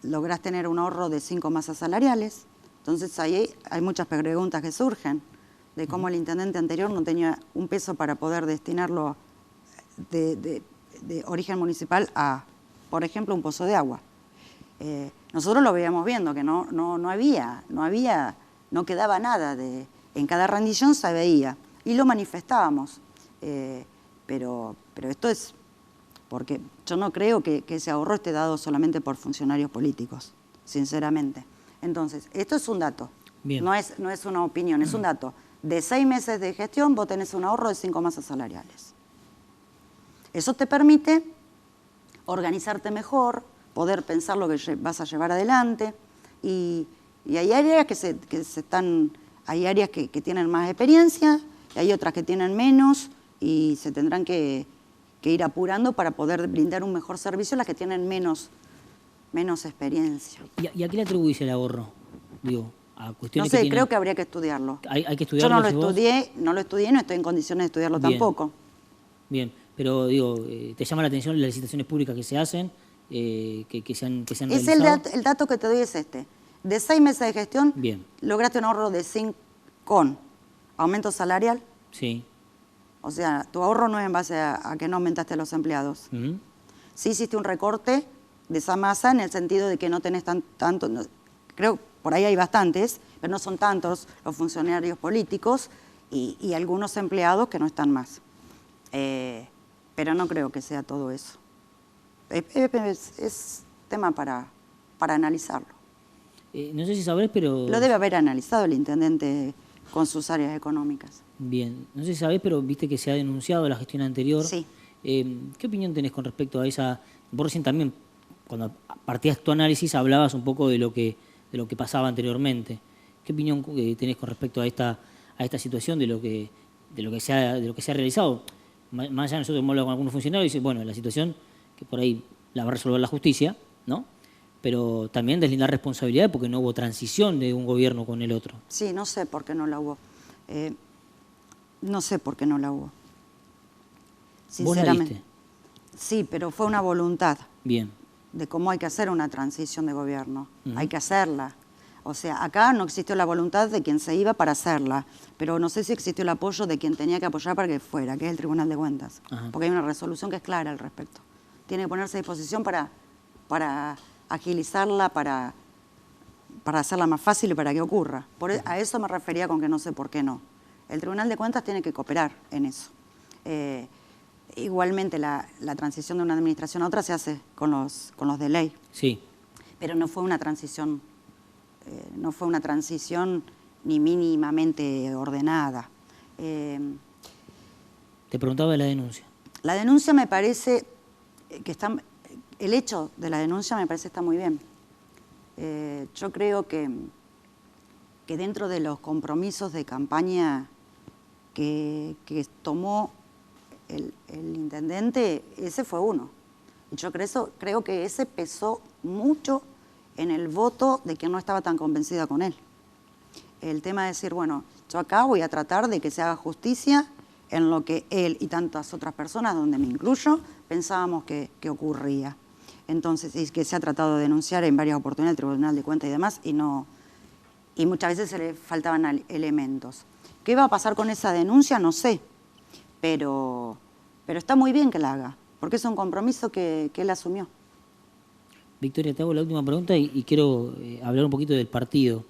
B: lográs tener un ahorro de 5 masas salariales. Entonces ahí hay muchas preguntas que surgen. de cómo el intendente anterior no tenía un peso para poder destinarlo de origen municipal a, por ejemplo, un pozo de agua. Nosotros lo veíamos viendo, que no quedaba nada, en cada rendición se veía, y lo manifestábamos. Pero esto es porque yo no creo que ese ahorro esté dado solamente por funcionarios políticos, sinceramente. Entonces, esto es un dato, no es una opinión, es un dato. De 6 meses de gestión vos tenés un ahorro de 5 masas salariales. Eso te permite organizarte mejor, poder pensar lo que vas a llevar adelante, y hay áreas hay áreas que tienen más experiencia, y hay otras que tienen menos, y se tendrán que ir apurando para poder brindar un mejor servicio a las que tienen menos experiencia.
A: ¿Y a qué le atribuís el ahorro? Digo, a cuestiones
B: no sé, creo que habría que estudiarlo.
A: Hay que estudiarlo.
B: Yo no lo estudié y no estoy en condiciones de estudiarlo tampoco.
A: Bien, pero digo, ¿te llama la atención las licitaciones públicas que se hacen, que se han realizado?
B: El dato que te doy es este. De 6 meses de gestión,
A: bien,
B: lograste un ahorro de 5 con aumento salarial.
A: Sí.
B: O sea, tu ahorro no es en base a que no aumentaste a los empleados. Sí hiciste un recorte de esa masa en el sentido de que no tenés tanto, creo por ahí hay bastantes, pero no son tantos los funcionarios políticos y algunos empleados que no están más. Pero no creo que sea todo eso. Es tema para analizarlo.
A: No sé si sabrés, pero...
B: Lo debe haber analizado el intendente con sus áreas económicas.
A: Bien, no sé si sabés, pero viste que se ha denunciado la gestión anterior.
B: Sí.
A: ¿Qué opinión tenés con respecto a esa? Vos recién también, cuando partías tu análisis, hablabas un poco de lo que pasaba anteriormente. ¿Qué opinión tenés con respecto a esta situación de lo que se ha realizado? Más allá nosotros hemos hablado con algunos funcionarios y dicen, bueno, la situación que por ahí la va a resolver la justicia, ¿no? Pero también deslindar responsabilidad porque no hubo transición de un gobierno con el otro.
B: Sí, no sé por qué no la hubo. No sé por qué no la hubo. Sinceramente.
A: ¿Vos la viste?
B: Sí, pero fue una voluntad.
A: Bien.
B: De cómo hay que hacer una transición de gobierno. Hay que hacerla. O sea, acá no existió la voluntad de quien se iba para hacerla, pero no sé si existió el apoyo de quien tenía que apoyar para que fuera, que es el Tribunal de Cuentas. Porque hay una resolución que es clara al respecto. Tiene que ponerse a disposición para agilizarla, para hacerla más fácil y para que ocurra. A eso me refería con que no sé por qué no. El Tribunal de Cuentas tiene que cooperar en eso. Igualmente la transición de una administración a otra se hace con los de ley.
A: Sí.
B: Pero no fue una transición, ni mínimamente ordenada.
A: Te preguntaba de la denuncia.
B: La denuncia me parece que el hecho de la denuncia me parece que está muy bien. Yo creo que dentro de los compromisos de campaña que tomó el intendente, ese fue uno. Y yo creo que ese pesó mucho en el voto de quien no estaba tan convencida con él. El tema de decir, bueno, yo acá voy a tratar de que se haga justicia en lo que él y tantas otras personas, donde me incluyo, pensábamos que ocurría. Entonces, es que se ha tratado de denunciar en varias oportunidades el Tribunal de Cuentas y demás, y muchas veces se le faltaban elementos. ¿Qué va a pasar con esa denuncia? No sé, pero está muy bien que la haga, porque es un compromiso que él asumió.
A: Victoria, te hago la última pregunta y quiero hablar un poquito del partido.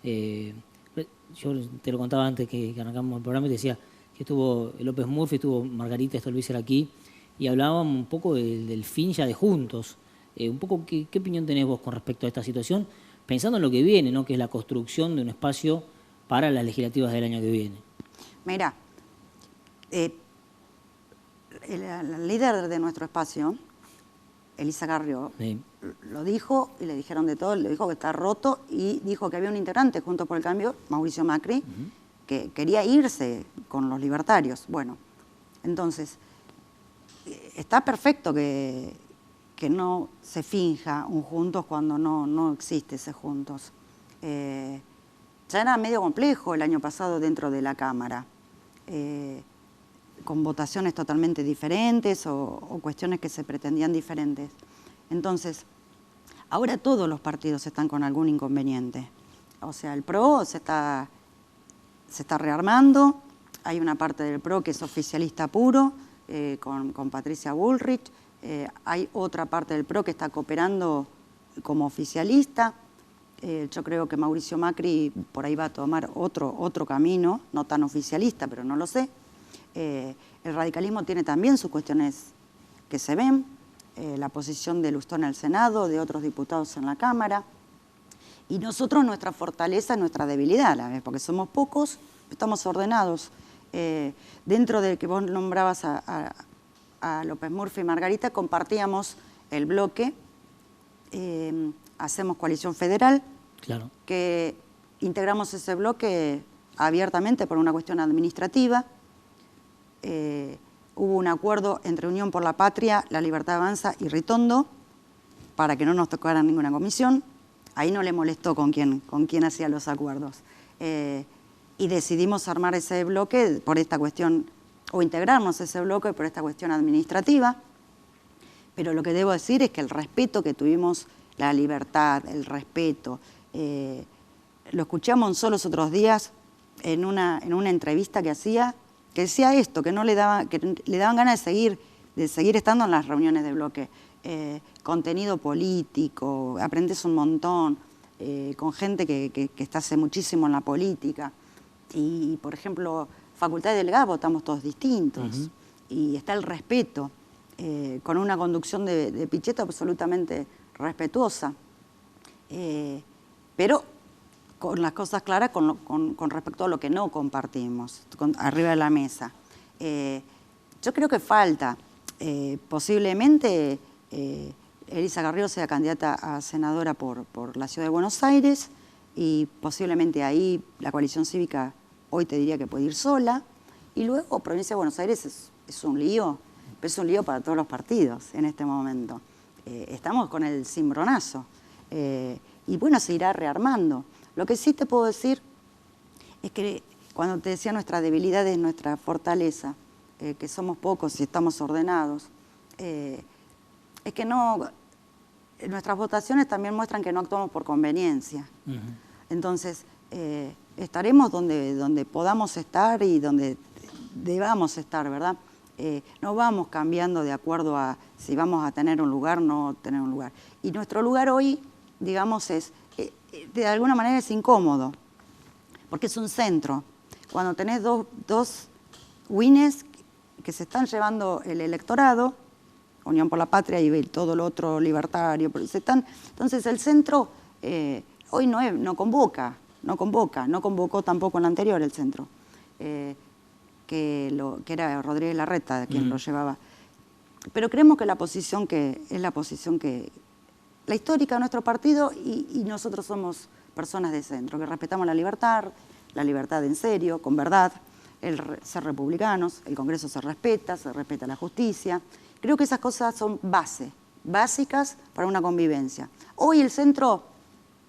A: Yo te lo contaba antes que arrancamos el programa y te decía que estuvo López Murphy, estuvo Margarita Stolbizer aquí y hablábamos un poco del fin ya de Juntos. Un poco, ¿qué opinión tenés vos con respecto a esta situación? Pensando en lo que viene, ¿no? Que es la construcción de un espacio para las legislativas del año que viene.
B: Mira, la líder de nuestro espacio, Elisa Carrió, sí, lo dijo y le dijeron de todo, le dijo que está roto y dijo que había un integrante Juntos por el Cambio, Mauricio Macri, que quería irse con los libertarios. Bueno, entonces, está perfecto que no se finja un Juntos cuando no existe ese Juntos. Ya era medio complejo el año pasado dentro de la Cámara, con votaciones totalmente diferentes o cuestiones que se pretendían diferentes. Entonces, ahora todos los partidos están con algún inconveniente. O sea, el PRO se se está rearmando, hay una parte del PRO que es oficialista puro, con Patricia Bullrich, hay otra parte del PRO que está cooperando como oficialista. Yo creo que Mauricio Macri por ahí va a tomar otro camino, no tan oficialista, pero no lo sé. El radicalismo tiene también sus cuestiones que se ven, la posición de Lustó en el Senado, de otros diputados en la Cámara. Y nosotros, nuestra fortaleza, nuestra debilidad a la vez, porque somos pocos, estamos ordenados. Dentro del que vos nombrabas a López Murphy y Margarita, compartíamos el bloque, hacemos coalición federal,
A: claro,
B: que integramos ese bloque abiertamente por una cuestión administrativa. Hubo un acuerdo entre Unión por la Patria, La Libertad Avanza y Ritondo para que no nos tocara ninguna comisión. Ahí no le molestó con quién hacía los acuerdos. Y decidimos armar ese bloque por esta cuestión, o integrarnos ese bloque por esta cuestión administrativa. Pero lo que debo decir es que el respeto que tuvimos, la libertad, el respeto, lo escuchamos solo los otros días en una entrevista que hacía, que decía esto, que le daban ganas de seguir estando en las reuniones de bloque. Contenido político, aprendes un montón, con gente que está hace muchísimo en la política. Y, por ejemplo, Facultad de Delegados votamos todos distintos. Y está el respeto, con una conducción de Pichetto absolutamente respetuosa. Pero con las cosas claras con respecto a lo que no compartimos, arriba de la mesa. Yo creo que falta, posiblemente, Elisa Carrió sea candidata a senadora por la Ciudad de Buenos Aires y posiblemente ahí la coalición cívica hoy te diría que puede ir sola. Y luego Provincia de Buenos Aires es un lío, pero es un lío para todos los partidos en este momento. Estamos con el cimbronazo y bueno, se irá rearmando. Lo que sí te puedo decir es que cuando te decía nuestra debilidad es nuestra fortaleza, que somos pocos y estamos ordenados, es que nuestras votaciones también muestran que no actuamos por conveniencia. Entonces, estaremos donde podamos estar y donde debamos estar, ¿verdad? No vamos cambiando de acuerdo a si vamos a tener un lugar o no tener un lugar. Y nuestro lugar hoy, digamos, de alguna manera es incómodo, porque es un centro. Cuando tenés dos wines que se están llevando el electorado, Unión por la Patria y todo lo otro libertario, entonces el centro hoy no convocó tampoco en la anterior el centro, que era Rodríguez Larreta quien lo llevaba. Pero creemos que la posición la histórica de nuestro partido y nosotros somos personas de centro, que respetamos la libertad en serio, con verdad, ser republicanos, el Congreso se respeta la justicia. Creo que esas cosas son básicas para una convivencia. Hoy el centro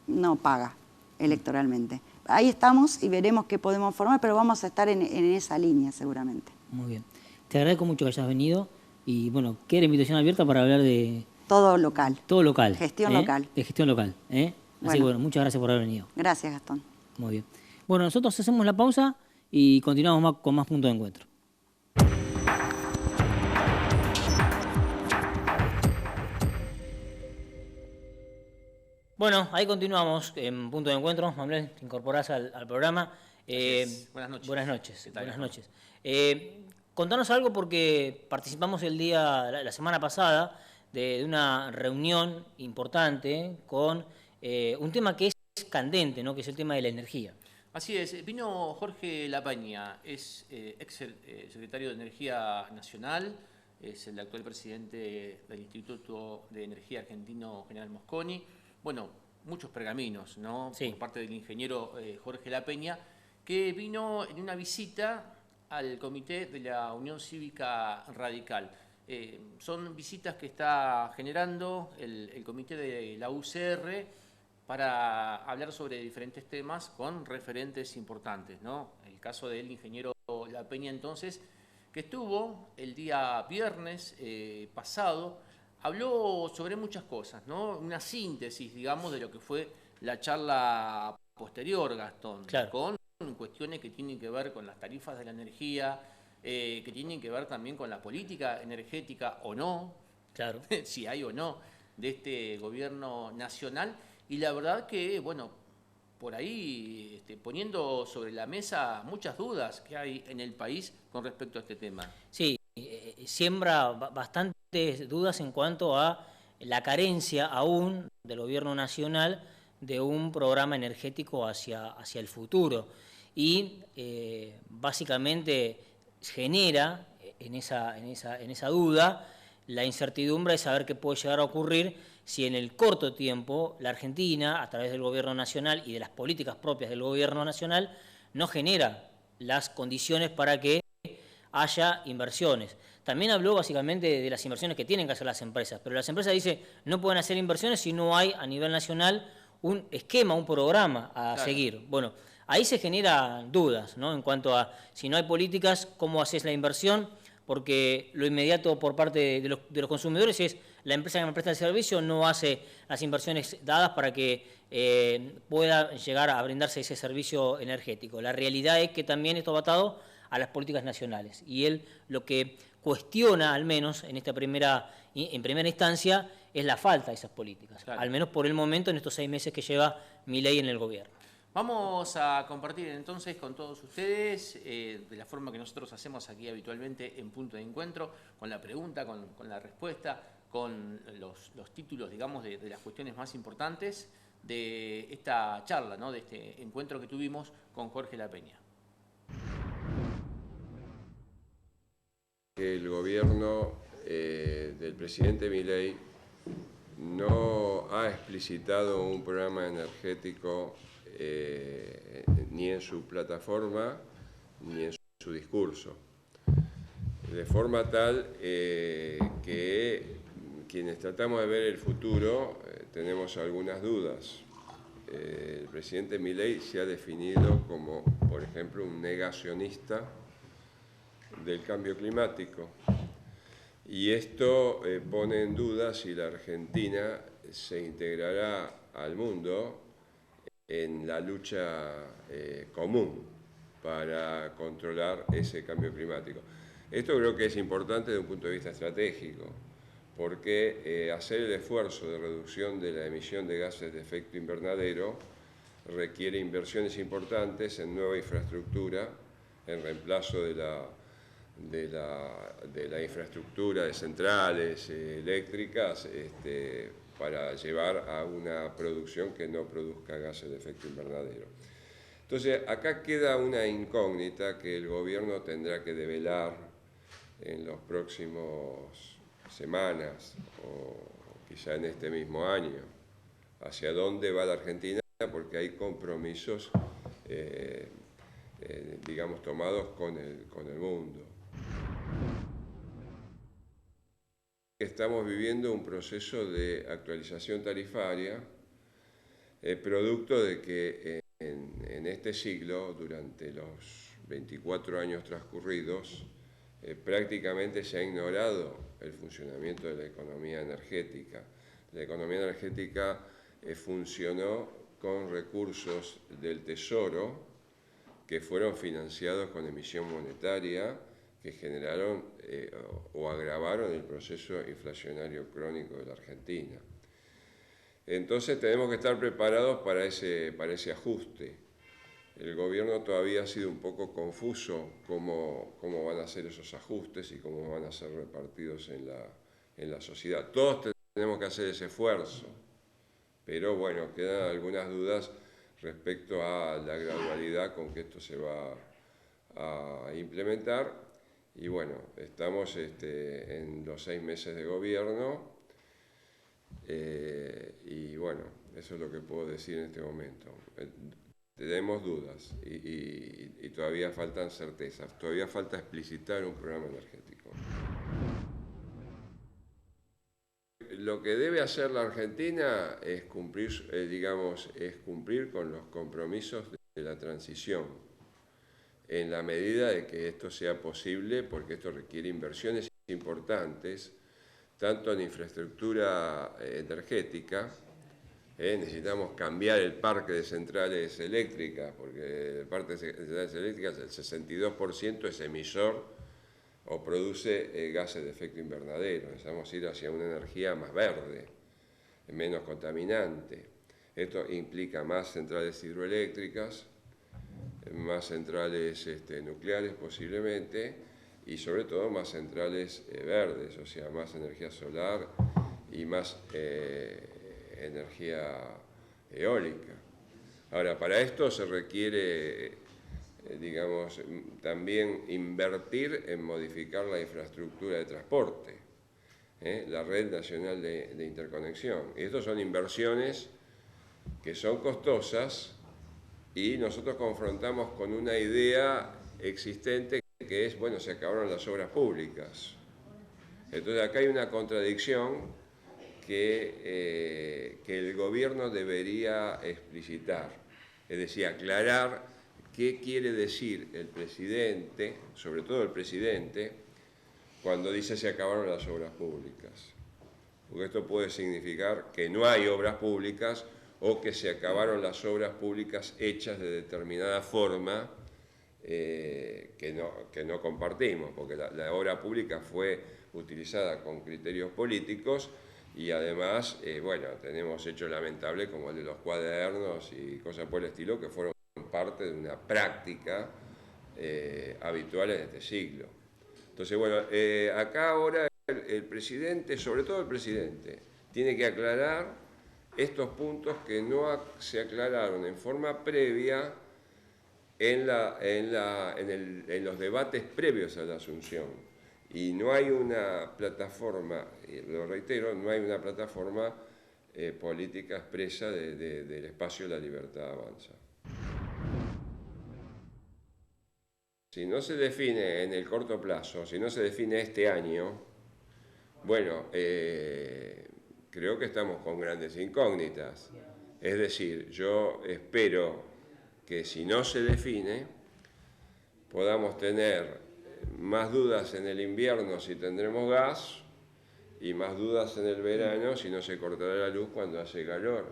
B: no paga electoralmente. Ahí estamos y veremos qué podemos formar, pero vamos a estar en esa línea seguramente.
A: Muy bien. Te agradezco mucho que hayas venido y bueno, queda invitación abierta para hablar de...
B: Todo local.
A: Todo local.
B: Gestión local.
A: De gestión local. Así que bueno, muchas gracias por haber venido.
B: Gracias, Gastón.
A: Muy bien. Bueno, nosotros hacemos la pausa y continuamos con más puntos de encuentro. Bueno, ahí continuamos en Punto de Encuentro. Manuel, te incorporás al programa.
C: Buenas noches.
A: Buenas noches. Buenas noches. Contanos algo porque participamos la semana pasada de una reunión importante con un tema que es candente, ¿no? Que es el tema de la energía.
C: Así es. Vino Jorge Lapaña, es ex secretario de Energía Nacional, es el actual presidente del Instituto de Energía Argentino General Mosconi. Bueno, muchos pergaminos, ¿no?
A: Sí.
C: Por parte del ingeniero Jorge Lapeña, que vino en una visita al comité de la Unión Cívica Radical. Son visitas que está generando el comité de la UCR para hablar sobre diferentes temas con referentes importantes, ¿no? El caso del ingeniero Lapeña, entonces, que estuvo el día viernes pasado, habló sobre muchas cosas, ¿no? Una síntesis, digamos, de lo que fue la charla posterior, Gastón,
A: claro,
C: con cuestiones que tienen que ver con las tarifas de la energía, que tienen que ver también con la política energética o no,
A: Claro.
C: si hay o no, de este gobierno nacional. Y la verdad que, bueno, por ahí poniendo sobre la mesa muchas dudas que hay en el país con respecto a este tema.
A: Sí, siembra bastantes dudas en cuanto a la carencia aún del gobierno nacional de un programa energético hacia el futuro. Y básicamente genera en esa duda la incertidumbre de saber qué puede llegar a ocurrir si en el corto tiempo la Argentina, a través del gobierno nacional y de las políticas propias del gobierno nacional, no genera las condiciones para que haya inversiones. También habló básicamente de las inversiones que tienen que hacer las empresas, pero las empresas dicen no pueden hacer inversiones si no hay a nivel nacional un esquema, un programa a seguir. Bueno, ahí se generan dudas, ¿no? En cuanto a si no hay políticas, ¿cómo haces la inversión? Porque lo inmediato por parte de los consumidores es la empresa que me presta el servicio no hace las inversiones dadas para que pueda llegar a brindarse ese servicio energético. La realidad es que también esto va atado a las políticas nacionales. Y él lo que cuestiona, al menos en primera instancia, es la falta de esas políticas. Claro. Al menos por el momento, en estos 6 meses que lleva Milei en el gobierno.
C: Vamos a compartir entonces con todos ustedes, de la forma que nosotros hacemos aquí habitualmente en Punto de Encuentro, con la pregunta, con la respuesta, con los títulos, digamos, de las cuestiones más importantes de esta charla, ¿no? De este encuentro que tuvimos con Jorge Lapeña.
D: El gobierno del presidente Milei no ha explicitado un programa energético ni en su plataforma ni en su discurso, de forma tal que quienes tratamos de ver el futuro tenemos algunas dudas. El presidente Milei se ha definido como, por ejemplo, un negacionista del cambio climático, y esto pone en duda si la Argentina se integrará al mundo en la lucha común para controlar ese cambio climático. Esto creo que es importante desde un punto de vista estratégico, porque hacer el esfuerzo de reducción de la emisión de gases de efecto invernadero requiere inversiones importantes en nueva infraestructura, en reemplazo de la infraestructura de centrales eléctricas, para llevar a una producción que no produzca gases de efecto invernadero. Entonces, acá queda una incógnita que el gobierno tendrá que develar en los próximos semanas o quizá en este mismo año. ¿Hacia dónde va la Argentina? Porque hay compromisos, digamos, tomados con el mundo. Estamos viviendo un proceso de actualización tarifaria, producto de que en este siglo, durante los 24 años transcurridos, prácticamente se ha ignorado el funcionamiento de la economía energética. La economía energética funcionó con recursos del Tesoro que fueron financiados con emisión monetaria, que generaron o agravaron el proceso inflacionario crónico de la Argentina. Entonces tenemos que estar preparados para ese ajuste. El gobierno todavía ha sido un poco confuso cómo van a ser esos ajustes y cómo van a ser repartidos en la sociedad. Todos tenemos que hacer ese esfuerzo, pero bueno, quedan algunas dudas respecto a la gradualidad con que esto se va a implementar. Y bueno, estamos en los 6 meses de gobierno y bueno, eso es lo que puedo decir en este momento. Tenemos dudas y todavía faltan certezas, todavía falta explicitar un programa energético. Lo que debe hacer la Argentina es cumplir, es cumplir con los compromisos de la transición, en la medida de que esto sea posible, porque esto requiere inversiones importantes, tanto en infraestructura energética, Necesitamos cambiar el parque de centrales eléctricas, porque el parque de centrales eléctricas, el 62% es emisor o produce gases de efecto invernadero. Necesitamos ir hacia una energía más verde, menos contaminante. Esto implica más centrales hidroeléctricas, más centrales nucleares posiblemente, y sobre todo más centrales verdes, o sea, más energía solar y más energía eólica. Ahora, para esto se requiere, digamos, también invertir en modificar la infraestructura de transporte, la red nacional de interconexión. Y estas son inversiones que son costosas y nosotros confrontamos con una idea existente que es, bueno, se acabaron las obras públicas. Entonces acá hay una contradicción que el gobierno debería explicitar, es decir, aclarar qué quiere decir el presidente, sobre todo el presidente, cuando dice se acabaron las obras públicas. Porque esto puede significar que no hay obras públicas o que se acabaron las obras públicas hechas de determinada forma que no compartimos, porque la obra pública fue utilizada con criterios políticos y además, bueno, tenemos hechos lamentables como el de los cuadernos y cosas por el estilo que fueron parte de una práctica habitual en este siglo. Entonces, bueno, acá ahora el presidente, sobre todo el presidente, tiene que aclarar estos puntos que no se aclararon en forma previa en los debates previos a la asunción. Y no hay una plataforma, lo reitero, no hay una plataforma política expresa del espacio de la libertad avanza. Si no se define en el corto plazo, si no se define este año, bueno, creo que estamos con grandes incógnitas. Es decir, yo espero que si no se define, podamos tener más dudas en el invierno si tendremos gas y más dudas en el verano si no se cortará la luz cuando hace calor.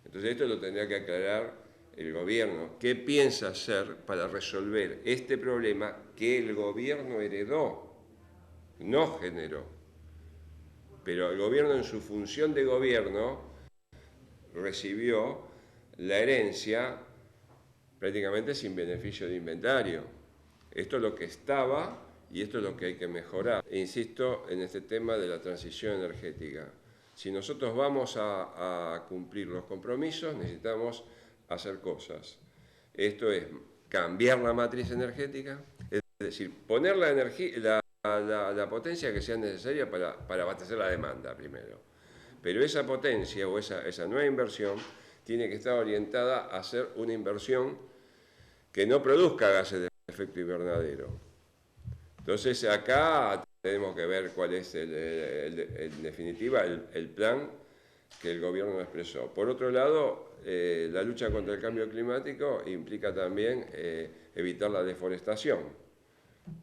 D: Entonces esto lo tendría que aclarar el gobierno. ¿Qué piensa hacer para resolver este problema que el gobierno heredó, no generó? Pero el gobierno en su función de gobierno recibió la herencia prácticamente sin beneficio de inventario. Esto es lo que estaba y esto es lo que hay que mejorar. E insisto en este tema de la transición energética. Si nosotros vamos a cumplir los compromisos, necesitamos hacer cosas. Esto es cambiar la matriz energética, es decir, poner la energía, la potencia que sea necesaria para abastecer la demanda primero. Pero esa potencia o esa nueva inversión tiene que estar orientada a hacer una inversión que no produzca gases de efecto invernadero. Entonces acá tenemos que ver cuál es en definitiva el plan que el gobierno expresó. Por otro lado, la lucha contra el cambio climático implica también evitar la deforestación,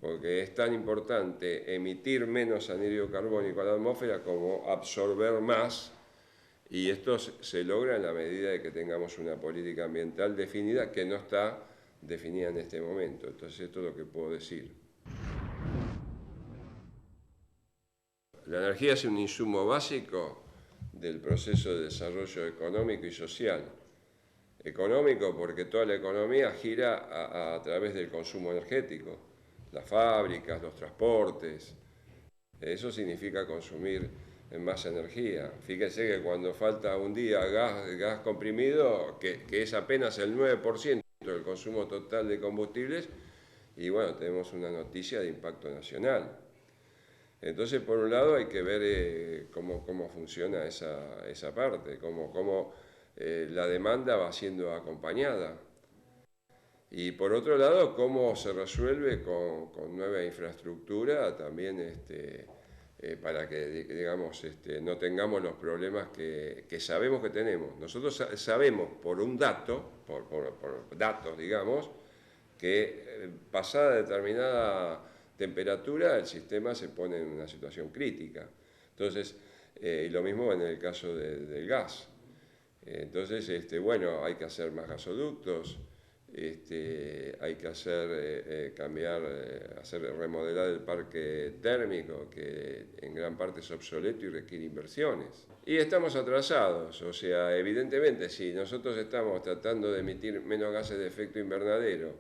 D: porque es tan importante emitir menos anhídrido carbónico a la atmósfera como absorber más, y esto se logra en la medida de que tengamos una política ambiental definida que no está definida en este momento. Entonces esto es lo que puedo decir. La energía es un insumo básico del proceso de desarrollo económico y social. Económico porque toda la economía gira a través del consumo energético, las fábricas, los transportes. Eso significa consumir más energía. Fíjense que cuando falta un día gas comprimido, que es apenas el 9% del consumo total de combustibles, y bueno, tenemos una noticia de impacto nacional. Entonces, por un lado, hay que ver cómo funciona esa parte, cómo la demanda va siendo acompañada. Y por otro lado, cómo se resuelve con nueva infraestructura también para que, digamos, no tengamos los problemas que sabemos que tenemos. Nosotros sabemos por un dato, por datos, digamos, que pasada determinada temperatura el sistema se pone en una situación crítica. Entonces, lo mismo en el caso del gas. Entonces, bueno, hay que hacer más gasoductos, hay que hacer, remodelar el parque térmico, que en gran parte es obsoleto y requiere inversiones. Y estamos atrasados, o sea, evidentemente, si nosotros estamos tratando de emitir menos gases de efecto invernadero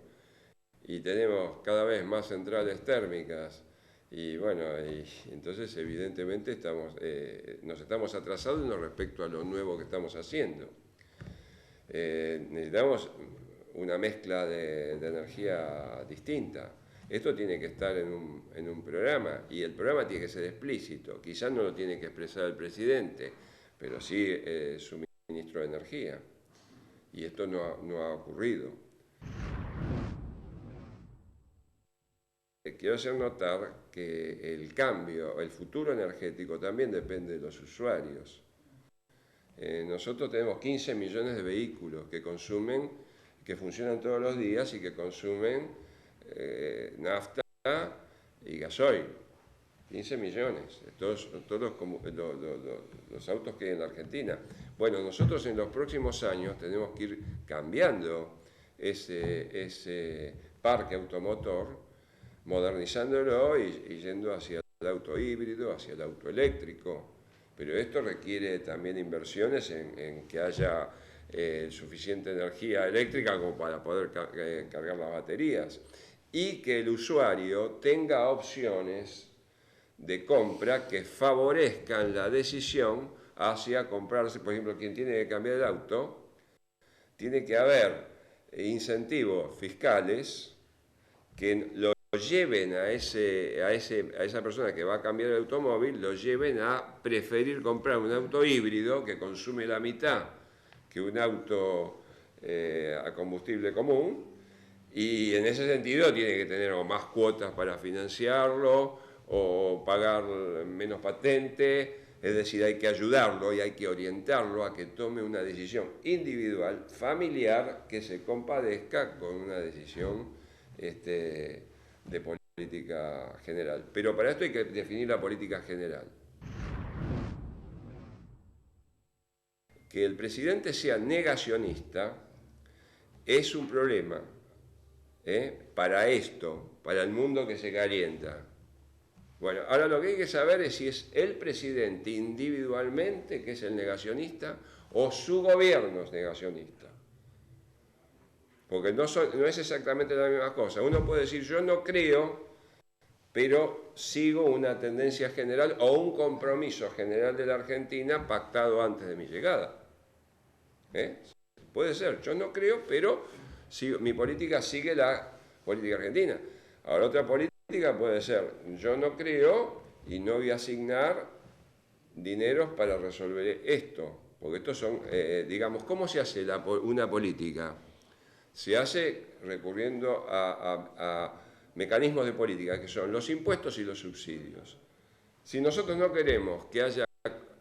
D: y tenemos cada vez más centrales térmicas, y bueno, entonces evidentemente nos estamos atrasando respecto a lo nuevo que estamos haciendo. Necesitamos una mezcla de energía distinta. Esto tiene que estar en un programa, y el programa tiene que ser explícito. Quizás no lo tiene que expresar el presidente, pero sí su ministro de Energía. Y esto no ha ocurrido. Quiero hacer notar que el futuro energético también depende de los usuarios. Nosotros tenemos 15 millones de vehículos que funcionan todos los días y que consumen nafta y gasoil. 15 millones, todos los autos que hay en la Argentina. Bueno, nosotros en los próximos años tenemos que ir cambiando ese parque automotor, modernizándolo y yendo hacia el auto híbrido, hacia el auto eléctrico. Pero esto requiere también inversiones en que haya suficiente energía eléctrica como para poder cargar las baterías, y que el usuario tenga opciones de compra que favorezcan la decisión hacia comprarse. Por ejemplo, quien tiene que cambiar el auto, tiene que haber incentivos fiscales que lo lleven a esa persona que va a cambiar el automóvil, lo lleven a preferir comprar un auto híbrido que consume la mitad que un auto a combustible común, y en ese sentido tiene que tener o más cuotas para financiarlo o pagar menos patente. Es decir, hay que ayudarlo y hay que orientarlo a que tome una decisión individual, familiar, que se compadezca con una decisión de política general. Pero para esto hay que definir la política general. Que el presidente sea negacionista es un problema para esto, para el mundo que se calienta. Bueno, ahora lo que hay que saber es si es el presidente individualmente que es el negacionista o su gobierno es negacionista. Porque no es exactamente la misma cosa. Uno puede decir, yo no creo, pero sigo una tendencia general o un compromiso general de la Argentina pactado antes de mi llegada. Puede ser, yo no creo, pero mi política sigue la política argentina. Ahora, otra política puede ser, yo no creo y no voy a asignar dineros para resolver esto. Porque estos son, digamos, ¿cómo se hace una política? Se hace recurriendo a mecanismos de política, que son los impuestos y los subsidios. Si nosotros no queremos que haya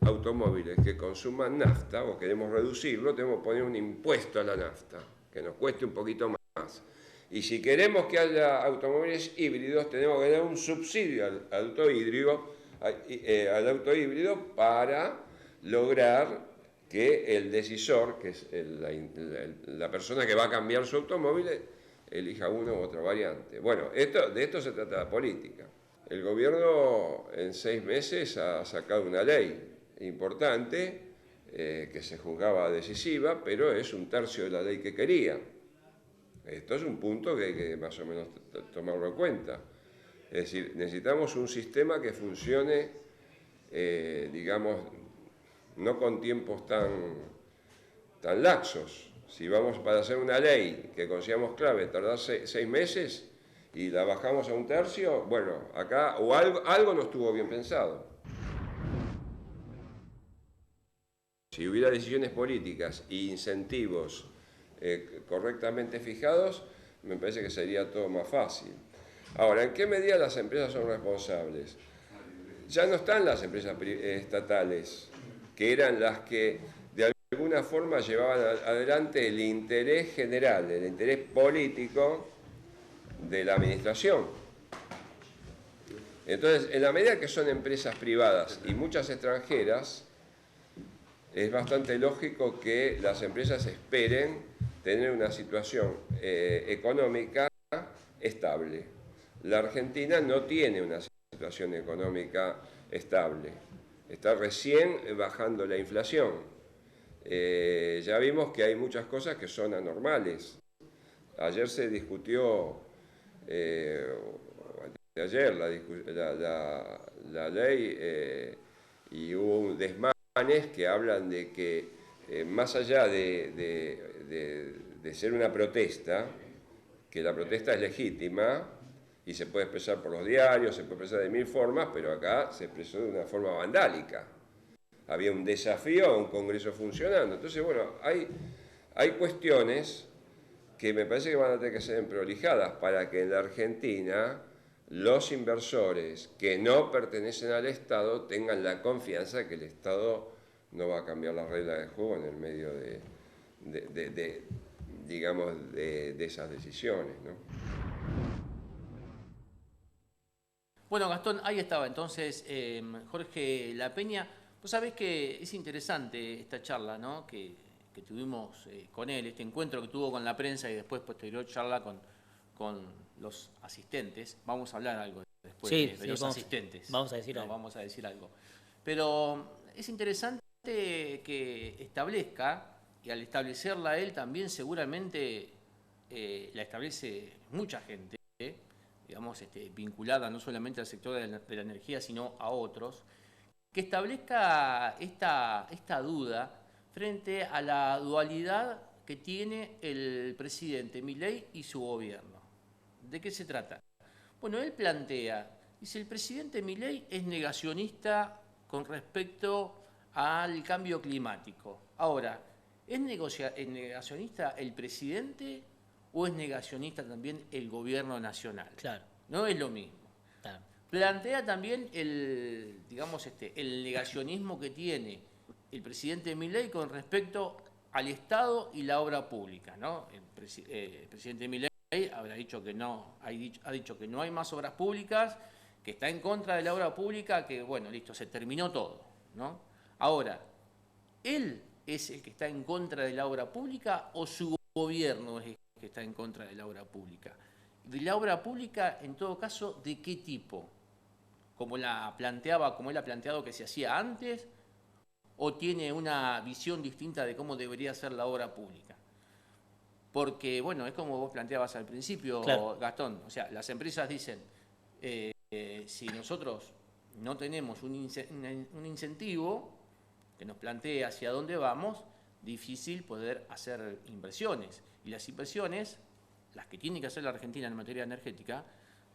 D: automóviles que consuman nafta, o queremos reducirlo, tenemos que poner un impuesto a la nafta, que nos cueste un poquito más. Y si queremos que haya automóviles híbridos, tenemos que dar un subsidio al auto híbrido para lograr que el decisor, que es la persona que va a cambiar su automóvil, elija una u otra variante. Bueno, de esto se trata la política. El gobierno en 6 meses ha sacado una ley importante que se juzgaba decisiva, pero es 1/3 de la ley que quería. Esto es un punto que hay que más o menos tomarlo en cuenta. Es decir, necesitamos un sistema que funcione, digamos, no con tiempos tan laxos. Si vamos para hacer una ley que consideramos clave, tardar 6 meses y la bajamos a 1/3, bueno, acá o algo no estuvo bien pensado. Si hubiera decisiones políticas e incentivos correctamente fijados, me parece que sería todo más fácil. Ahora, ¿en qué medida las empresas son responsables? Ya no están las empresas estatales, que eran las que de alguna forma llevaban adelante el interés general, el interés político de la administración. Entonces, en la medida que son empresas privadas y muchas extranjeras, es bastante lógico que las empresas esperen tener una situación económica estable. La Argentina no tiene una situación económica estable, está recién bajando la inflación. Ya vimos que hay muchas cosas que son anormales. Ayer se discutió, ayer la ley y hubo desmanes que hablan de que más allá de ser una protesta, que la protesta es legítima y se puede expresar por los diarios, se puede expresar de mil formas, pero acá se expresó de una forma vandálica. Había un desafío a un Congreso funcionando. Entonces, bueno, hay cuestiones que me parece que van a tener que ser prolijadas para que en la Argentina los inversores que no pertenecen al Estado tengan la confianza que el Estado no va a cambiar las reglas de juego en el medio de esas decisiones, ¿no?
C: Bueno, Gastón, ahí estaba entonces Jorge La Peña. Vos sabés que es interesante esta charla, ¿no? que tuvimos con él, este encuentro que tuvo con la prensa y después posterior charla con los asistentes. Vamos a hablar algo después de los asistentes.
A: Vamos a decir algo.
C: Vamos a decir algo. Pero es interesante que establezca, y al establecerla él también seguramente la establece mucha gente, digamos, vinculada no solamente al sector de la energía, sino a otros, que establezca esta duda frente a la dualidad que tiene el presidente Milei y su gobierno. ¿De qué se trata? Bueno, él plantea, dice, el presidente Milei es negacionista con respecto al cambio climático. Ahora, ¿es negacionista el presidente o es negacionista también el gobierno nacional?
A: Claro.
C: No es lo mismo.
A: Claro.
C: Plantea también el negacionismo que tiene el presidente Milei con respecto al Estado y la obra pública, ¿no? El presidente Milei ha dicho que no hay más obras públicas, que está en contra de la obra pública, que bueno, listo, se terminó todo, ¿no? Ahora, ¿él es el que está en contra de la obra pública o su gobierno es el que está en contra de la obra pública? De la obra pública, en todo caso, ¿de qué tipo? Como él ha planteado que se hacía antes, o tiene una visión distinta de cómo debería ser la obra pública. Porque, bueno, es como vos planteabas al principio, claro, Gastón, o sea, las empresas dicen, si nosotros no tenemos un incentivo que nos plantee hacia dónde vamos, difícil poder hacer inversiones. Y las inversiones, las que tiene que hacer la Argentina en materia energética,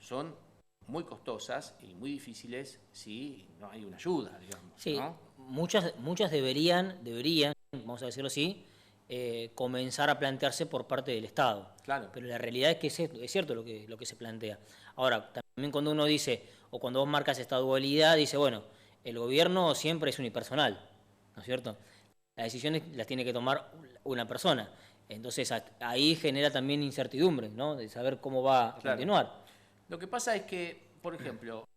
C: son muy costosas y muy difíciles si no hay una ayuda, digamos.
A: Sí,
C: ¿no?
A: Muchas deberían, vamos a decirlo así, comenzar a plantearse por parte del Estado.
C: Claro.
A: Pero la realidad es que es cierto lo que se plantea. Ahora, también cuando uno dice, o cuando vos marcas esta dualidad, dice, bueno, el gobierno siempre es unipersonal, ¿no es cierto? Las decisiones las tiene que tomar una persona. Entonces ahí genera también incertidumbre, ¿no? De saber cómo va a continuar.
C: Lo que pasa es que, por ejemplo,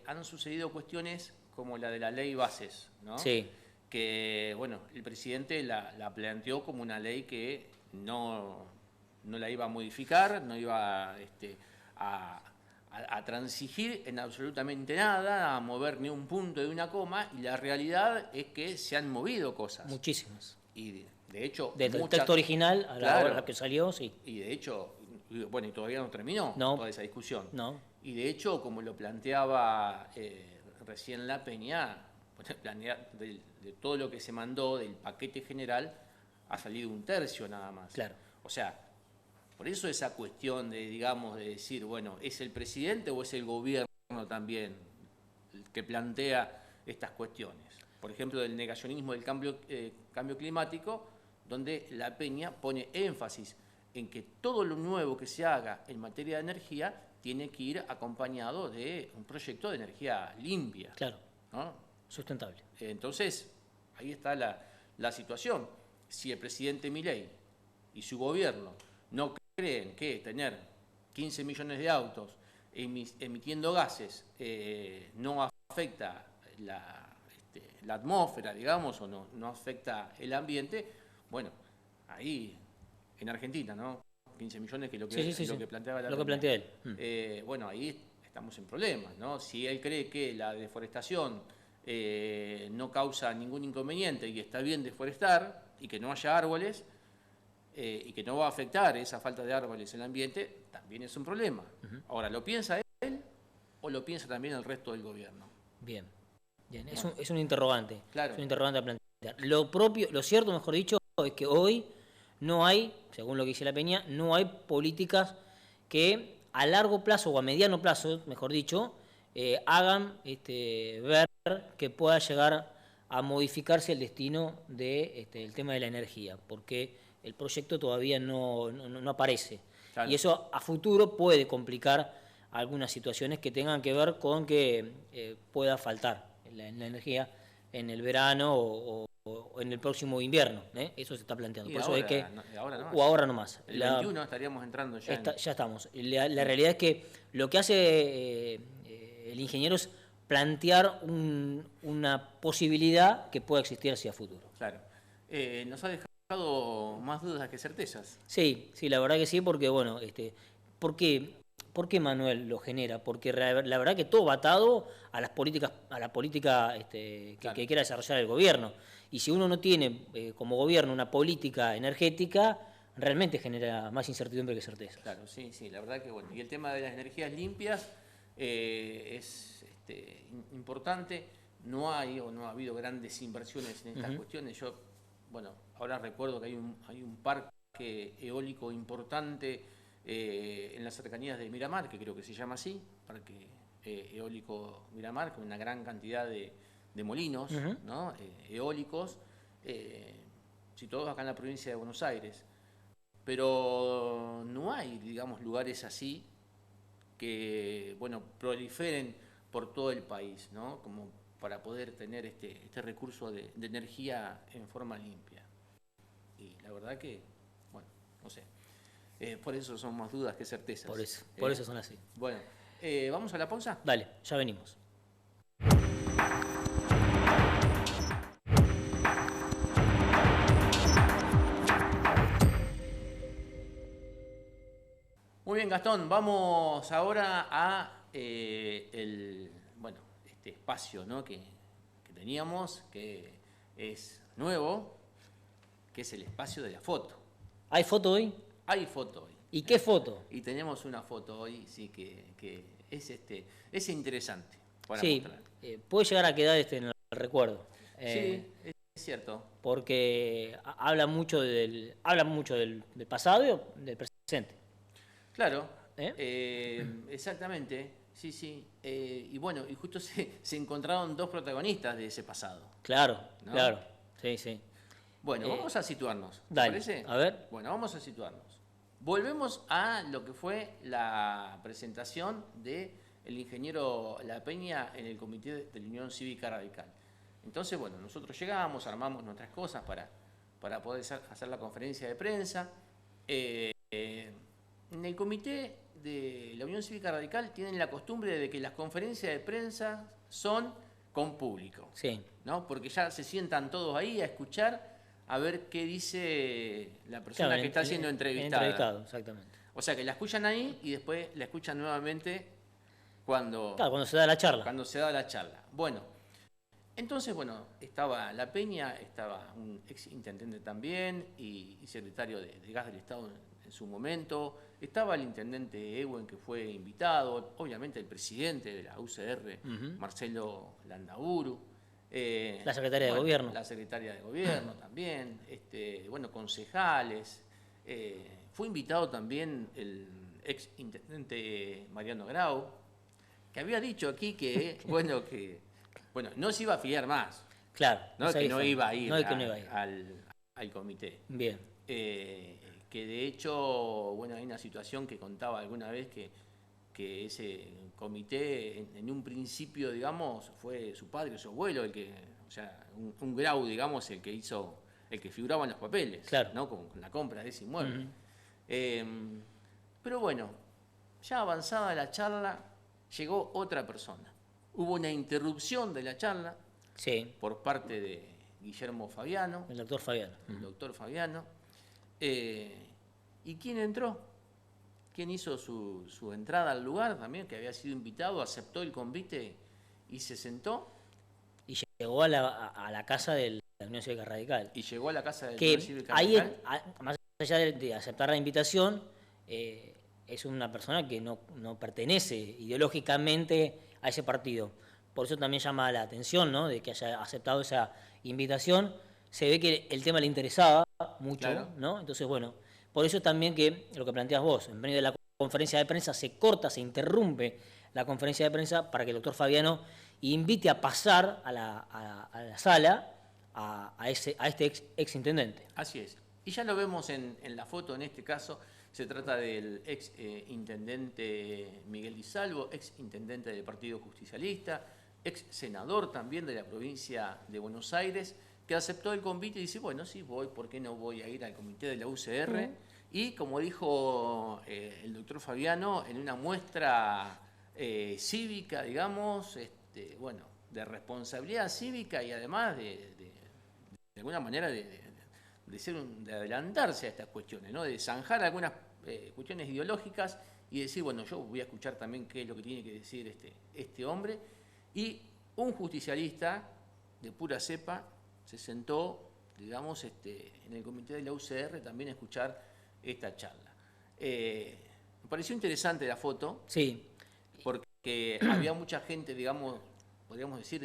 C: han sucedido cuestiones como la de la ley Bases, ¿no?
A: Sí.
C: Que, bueno, el presidente la planteó como una ley que no la iba a modificar, no iba a transigir en absolutamente nada, a mover ni un punto de una coma, y la realidad es que se han movido cosas.
A: Muchísimas.
C: Y de hecho...
A: Desde el texto original a la hora que salió, sí.
C: Y de hecho, bueno, y todavía no terminó toda esa discusión.
A: No.
C: Y de hecho, como lo planteaba recién La Peña, de todo lo que se mandó del paquete general, ha salido un tercio nada más.
A: Claro.
C: O sea, por eso esa cuestión de, digamos, de decir, bueno, ¿es el presidente o es el gobierno también el que plantea estas cuestiones? Por ejemplo, del negacionismo del cambio climático, donde La Peña pone énfasis en que todo lo nuevo que se haga en materia de energía tiene que ir acompañado de un proyecto de energía limpia.
A: Claro,
C: ¿no?
A: Sustentable.
C: Entonces, ahí está la situación. Si el presidente Milei y su gobierno no creen que tener 15 millones de autos emitiendo gases no afecta la atmósfera, digamos, o no afecta el ambiente, bueno, ahí en Argentina, ¿no? 15 millones, que es lo que planteaba la
A: lo que plantea él.
C: Bueno, ahí estamos en problemas, ¿no? Si él cree que la deforestación no causa ningún inconveniente y está bien deforestar y que no haya árboles y que no va a afectar esa falta de árboles en el ambiente, también es un problema. Ahora, ¿lo piensa él o lo piensa también el resto del gobierno?
A: Bien. Es un interrogante.
C: Claro.
A: Es un interrogante a plantear. Lo cierto, mejor dicho, es que hoy no hay, según lo que dice la Peña, no hay políticas que a largo plazo o a mediano plazo, mejor dicho, hagan ver que pueda llegar a modificarse el destino del tema de la energía, porque el proyecto todavía no aparece. Claro. Y eso a futuro puede complicar algunas situaciones que tengan que ver con que pueda faltar la energía en el verano o en el próximo invierno. Eso se está planteando. Por eso es que ahora no más.
C: El 21 estaríamos entrando ya.
A: Ya estamos. La realidad es que lo que hace el ingeniero es plantear una posibilidad que pueda existir hacia futuro.
C: Claro. Nos ha dejado más dudas que certezas.
A: Sí, la verdad que sí, porque bueno, ¿por qué Manuel lo genera? Porque la verdad que todo va atado a la política claro, que quiera desarrollar el gobierno. Y si uno no tiene como gobierno una política energética, realmente genera más incertidumbre que certeza.
C: Claro, sí, la verdad que bueno. Y el tema de las energías limpias es importante. No ha habido grandes inversiones en estas cuestiones. Yo, bueno, ahora recuerdo que hay un parque eólico importante en las cercanías de Miramar, que creo que se llama así, Parque Eólico Miramar, con una gran cantidad de molinos, ¿no? Eólicos, situados acá en la provincia de Buenos Aires. Pero no hay, digamos, lugares así que, bueno, proliferen por todo el país, ¿no? Como para poder tener este recurso de energía en forma limpia. Y la verdad que, bueno, no sé. Por eso son más dudas que certezas.
A: Por eso son así.
C: Bueno, ¿vamos a la pausa?
A: Dale, ya venimos.
C: Muy bien, Gastón, vamos ahora a este espacio, ¿no? que teníamos, que es nuevo, que es el espacio de la foto.
A: ¿Hay foto hoy?
C: Hay foto hoy.
A: ¿Y qué foto?
C: Y tenemos una foto hoy, sí, que es interesante para
A: sí,
C: mostrar.
A: Puede llegar a quedar en el recuerdo.
C: Sí, es cierto.
A: Porque habla mucho del pasado y del presente.
C: Claro, exactamente, sí. Y bueno, y justo se encontraron dos protagonistas de ese pasado.
A: Claro,
C: ¿no?
A: claro, sí.
C: Bueno, vamos a situarnos, ¿te
A: dale,
C: parece?
A: A ver.
C: Bueno, vamos a situarnos. Volvemos a lo que fue la presentación del ingeniero La Peña en el Comité de la Unión Cívica Radical. Entonces, bueno, nosotros llegamos, armamos nuestras cosas para poder hacer la conferencia de prensa. En el Comité de la Unión Cívica Radical tienen la costumbre de que las conferencias de prensa son con público.
A: Sí.
C: ¿No? Porque ya se sientan todos ahí a escuchar, a ver qué dice la persona que está siendo entrevistada.
A: Entrevistado, exactamente.
C: O sea, que la escuchan ahí y después la escuchan nuevamente cuando
A: se da la charla.
C: Cuando se da la charla. Bueno, entonces, bueno, estaba La Peña, estaba un ex intendente también y secretario de Gas del Estado en su momento. Estaba el intendente Ewen, que fue invitado, obviamente el presidente de la UCR, Marcelo Landaburu.
A: La secretaria de Gobierno.
C: La secretaria de Gobierno también, concejales. Fue invitado también el ex intendente Mariano Grau, que había dicho aquí que no se iba a afiliar más.
A: Claro.
C: ¿no? Que no iba a ir,
A: al
C: comité.
A: Bien.
C: Que de hecho, bueno, hay una situación que contaba alguna vez que ese comité, en un principio, digamos, fue su padre o su abuelo un Grau, digamos, el que figuraba en los papeles,
A: claro,
C: ¿no? Con la compra de ese inmueble. Pero bueno, ya avanzada la charla, llegó otra persona. Hubo una interrupción de la charla,
A: Sí,
C: por parte de Guillermo Fabiano,
A: el doctor Fabiano.
C: el doctor Fabiano. ¿Y quién entró? ¿Quién hizo su entrada al lugar también? Que había sido invitado, aceptó el convite y se sentó.
A: Y llegó a la casa de la Unión Cívica Radical.
C: Y llegó a la casa de la Unión
A: Que
C: Cívica
A: ahí,
C: Radical.
A: más allá de aceptar la invitación, es una persona que no pertenece ideológicamente a ese partido. Por eso también llama la atención, ¿no?, de que haya aceptado esa invitación. Se ve que el tema le interesaba mucho,
C: Claro.
A: ¿no? Entonces, bueno, por eso también que lo que planteas vos, en medio de la conferencia de prensa se corta, se interrumpe la conferencia de prensa para que el doctor Fabiano invite a pasar a la sala a este ex intendente.
C: Así es. Y ya lo vemos en la foto, en este caso se trata del ex intendente Miguel Di Salvo, ex intendente del Partido Justicialista, ex senador también de la provincia de Buenos Aires, que aceptó el convite y dice, bueno, sí voy, ¿por qué no voy a ir al comité de la UCR? Y como dijo el doctor Fabiano, en una muestra cívica, digamos, bueno, de responsabilidad cívica y además de alguna manera de adelantarse a estas cuestiones, ¿no? De zanjar algunas cuestiones ideológicas y decir, bueno, yo voy a escuchar también qué es lo que tiene que decir este hombre. Y un justicialista de pura cepa se sentó, digamos, en el comité de la UCR también a escuchar esta charla. Me pareció interesante la foto,
A: Sí,
C: porque había mucha gente, digamos, podríamos decir,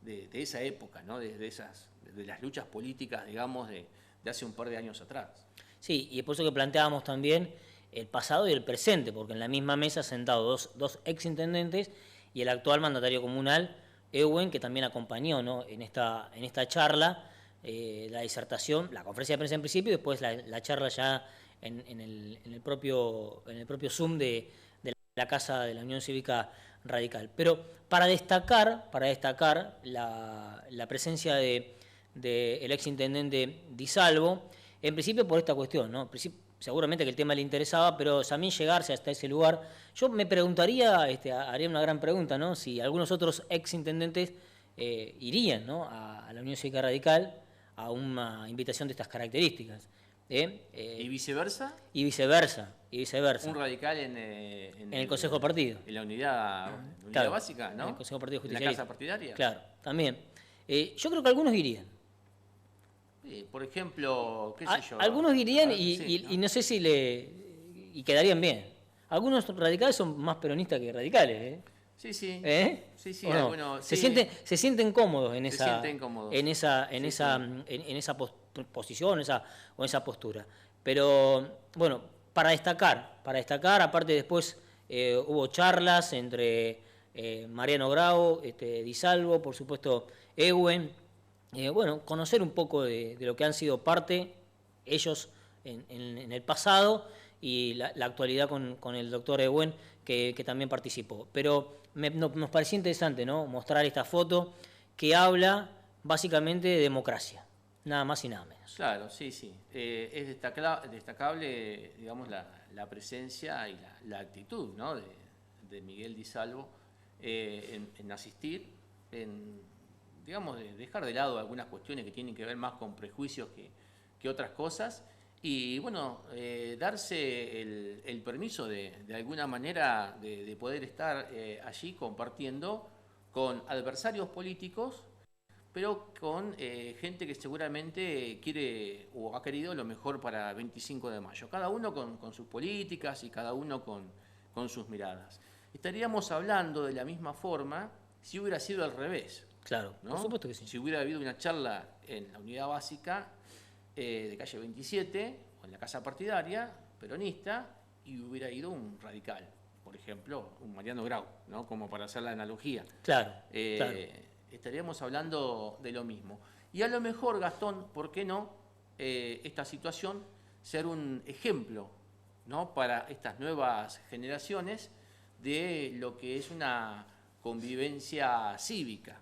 C: de esa época, ¿no? de las luchas políticas, digamos, de hace un par de años atrás.
A: sí, y es por eso que planteábamos también el pasado y el presente, porque en la misma mesa sentado dos exintendentes y el actual mandatario comunal, Ehuen, que también acompañó, ¿no?, en esta charla, la disertación, la conferencia de prensa en principio y después la charla ya en el propio Zoom de la Casa de la Unión Cívica Radical. Pero para destacar la presencia del exintendente Di Salvo, en principio por esta cuestión, ¿no? Seguramente que el tema le interesaba, pero también llegarse hasta ese lugar. Yo me preguntaría, haría una gran pregunta, ¿no?, si algunos otros exintendentes irían, ¿no?, a la Unión Cívica Radical a una invitación de estas características.
C: ¿Y viceversa?
A: Y viceversa.
C: Un radical en
A: el Consejo de Partido.
C: En la unidad
A: Claro,
C: básica, ¿no?
A: En el Consejo de Partido
C: ¿En la
A: Justicialista.
C: casa partidaria?
A: Claro, también. Yo creo que algunos irían.
C: Por ejemplo, qué sé yo.
A: Algunos irían
C: sí,
A: y no sé si y quedarían bien. Algunos radicales son más peronistas que radicales, ¿eh?
C: Sí, sí.
A: ¿Eh?
C: Sí, sí,
A: ¿O no?
C: algunos,
A: Se
C: sí.
A: sienten cómodos en
C: Se
A: esa
C: sienten cómodos.
A: en esa
C: Sí,
A: posición, o esa postura. Pero bueno, para destacar, aparte después hubo charlas entre Mariano Grau, Di Salvo, por supuesto Ehuen. Bueno, conocer un poco de lo que han sido parte ellos en el pasado y la actualidad con el doctor Ehuen, que también participó. Pero nos parecía interesante, ¿no?, mostrar esta foto que habla básicamente de democracia, nada más y nada menos.
C: Claro, sí, sí. Es destacable, digamos, la presencia y la actitud, ¿no?, de Miguel Di Salvo en asistir, digamos, de dejar de lado algunas cuestiones que tienen que ver más con prejuicios que otras cosas y, bueno, darse el permiso de alguna manera de poder estar allí compartiendo con adversarios políticos, pero con gente que seguramente quiere o ha querido lo mejor para 25 de mayo. Cada uno con sus políticas y cada uno con sus miradas. Estaríamos hablando de la misma forma si hubiera sido al revés.
A: Claro,
C: ¿no?
A: por supuesto que sí.
C: Si hubiera habido una charla en la unidad básica de calle 27 o en la casa partidaria peronista y hubiera ido un radical, por ejemplo, un Mariano Grau, ¿no?, como para hacer la analogía.
A: Claro, claro.
C: Estaríamos hablando de lo mismo. Y a lo mejor, Gastón, ¿por qué no esta situación ser un ejemplo, ¿no?, para estas nuevas generaciones de lo que es una convivencia cívica,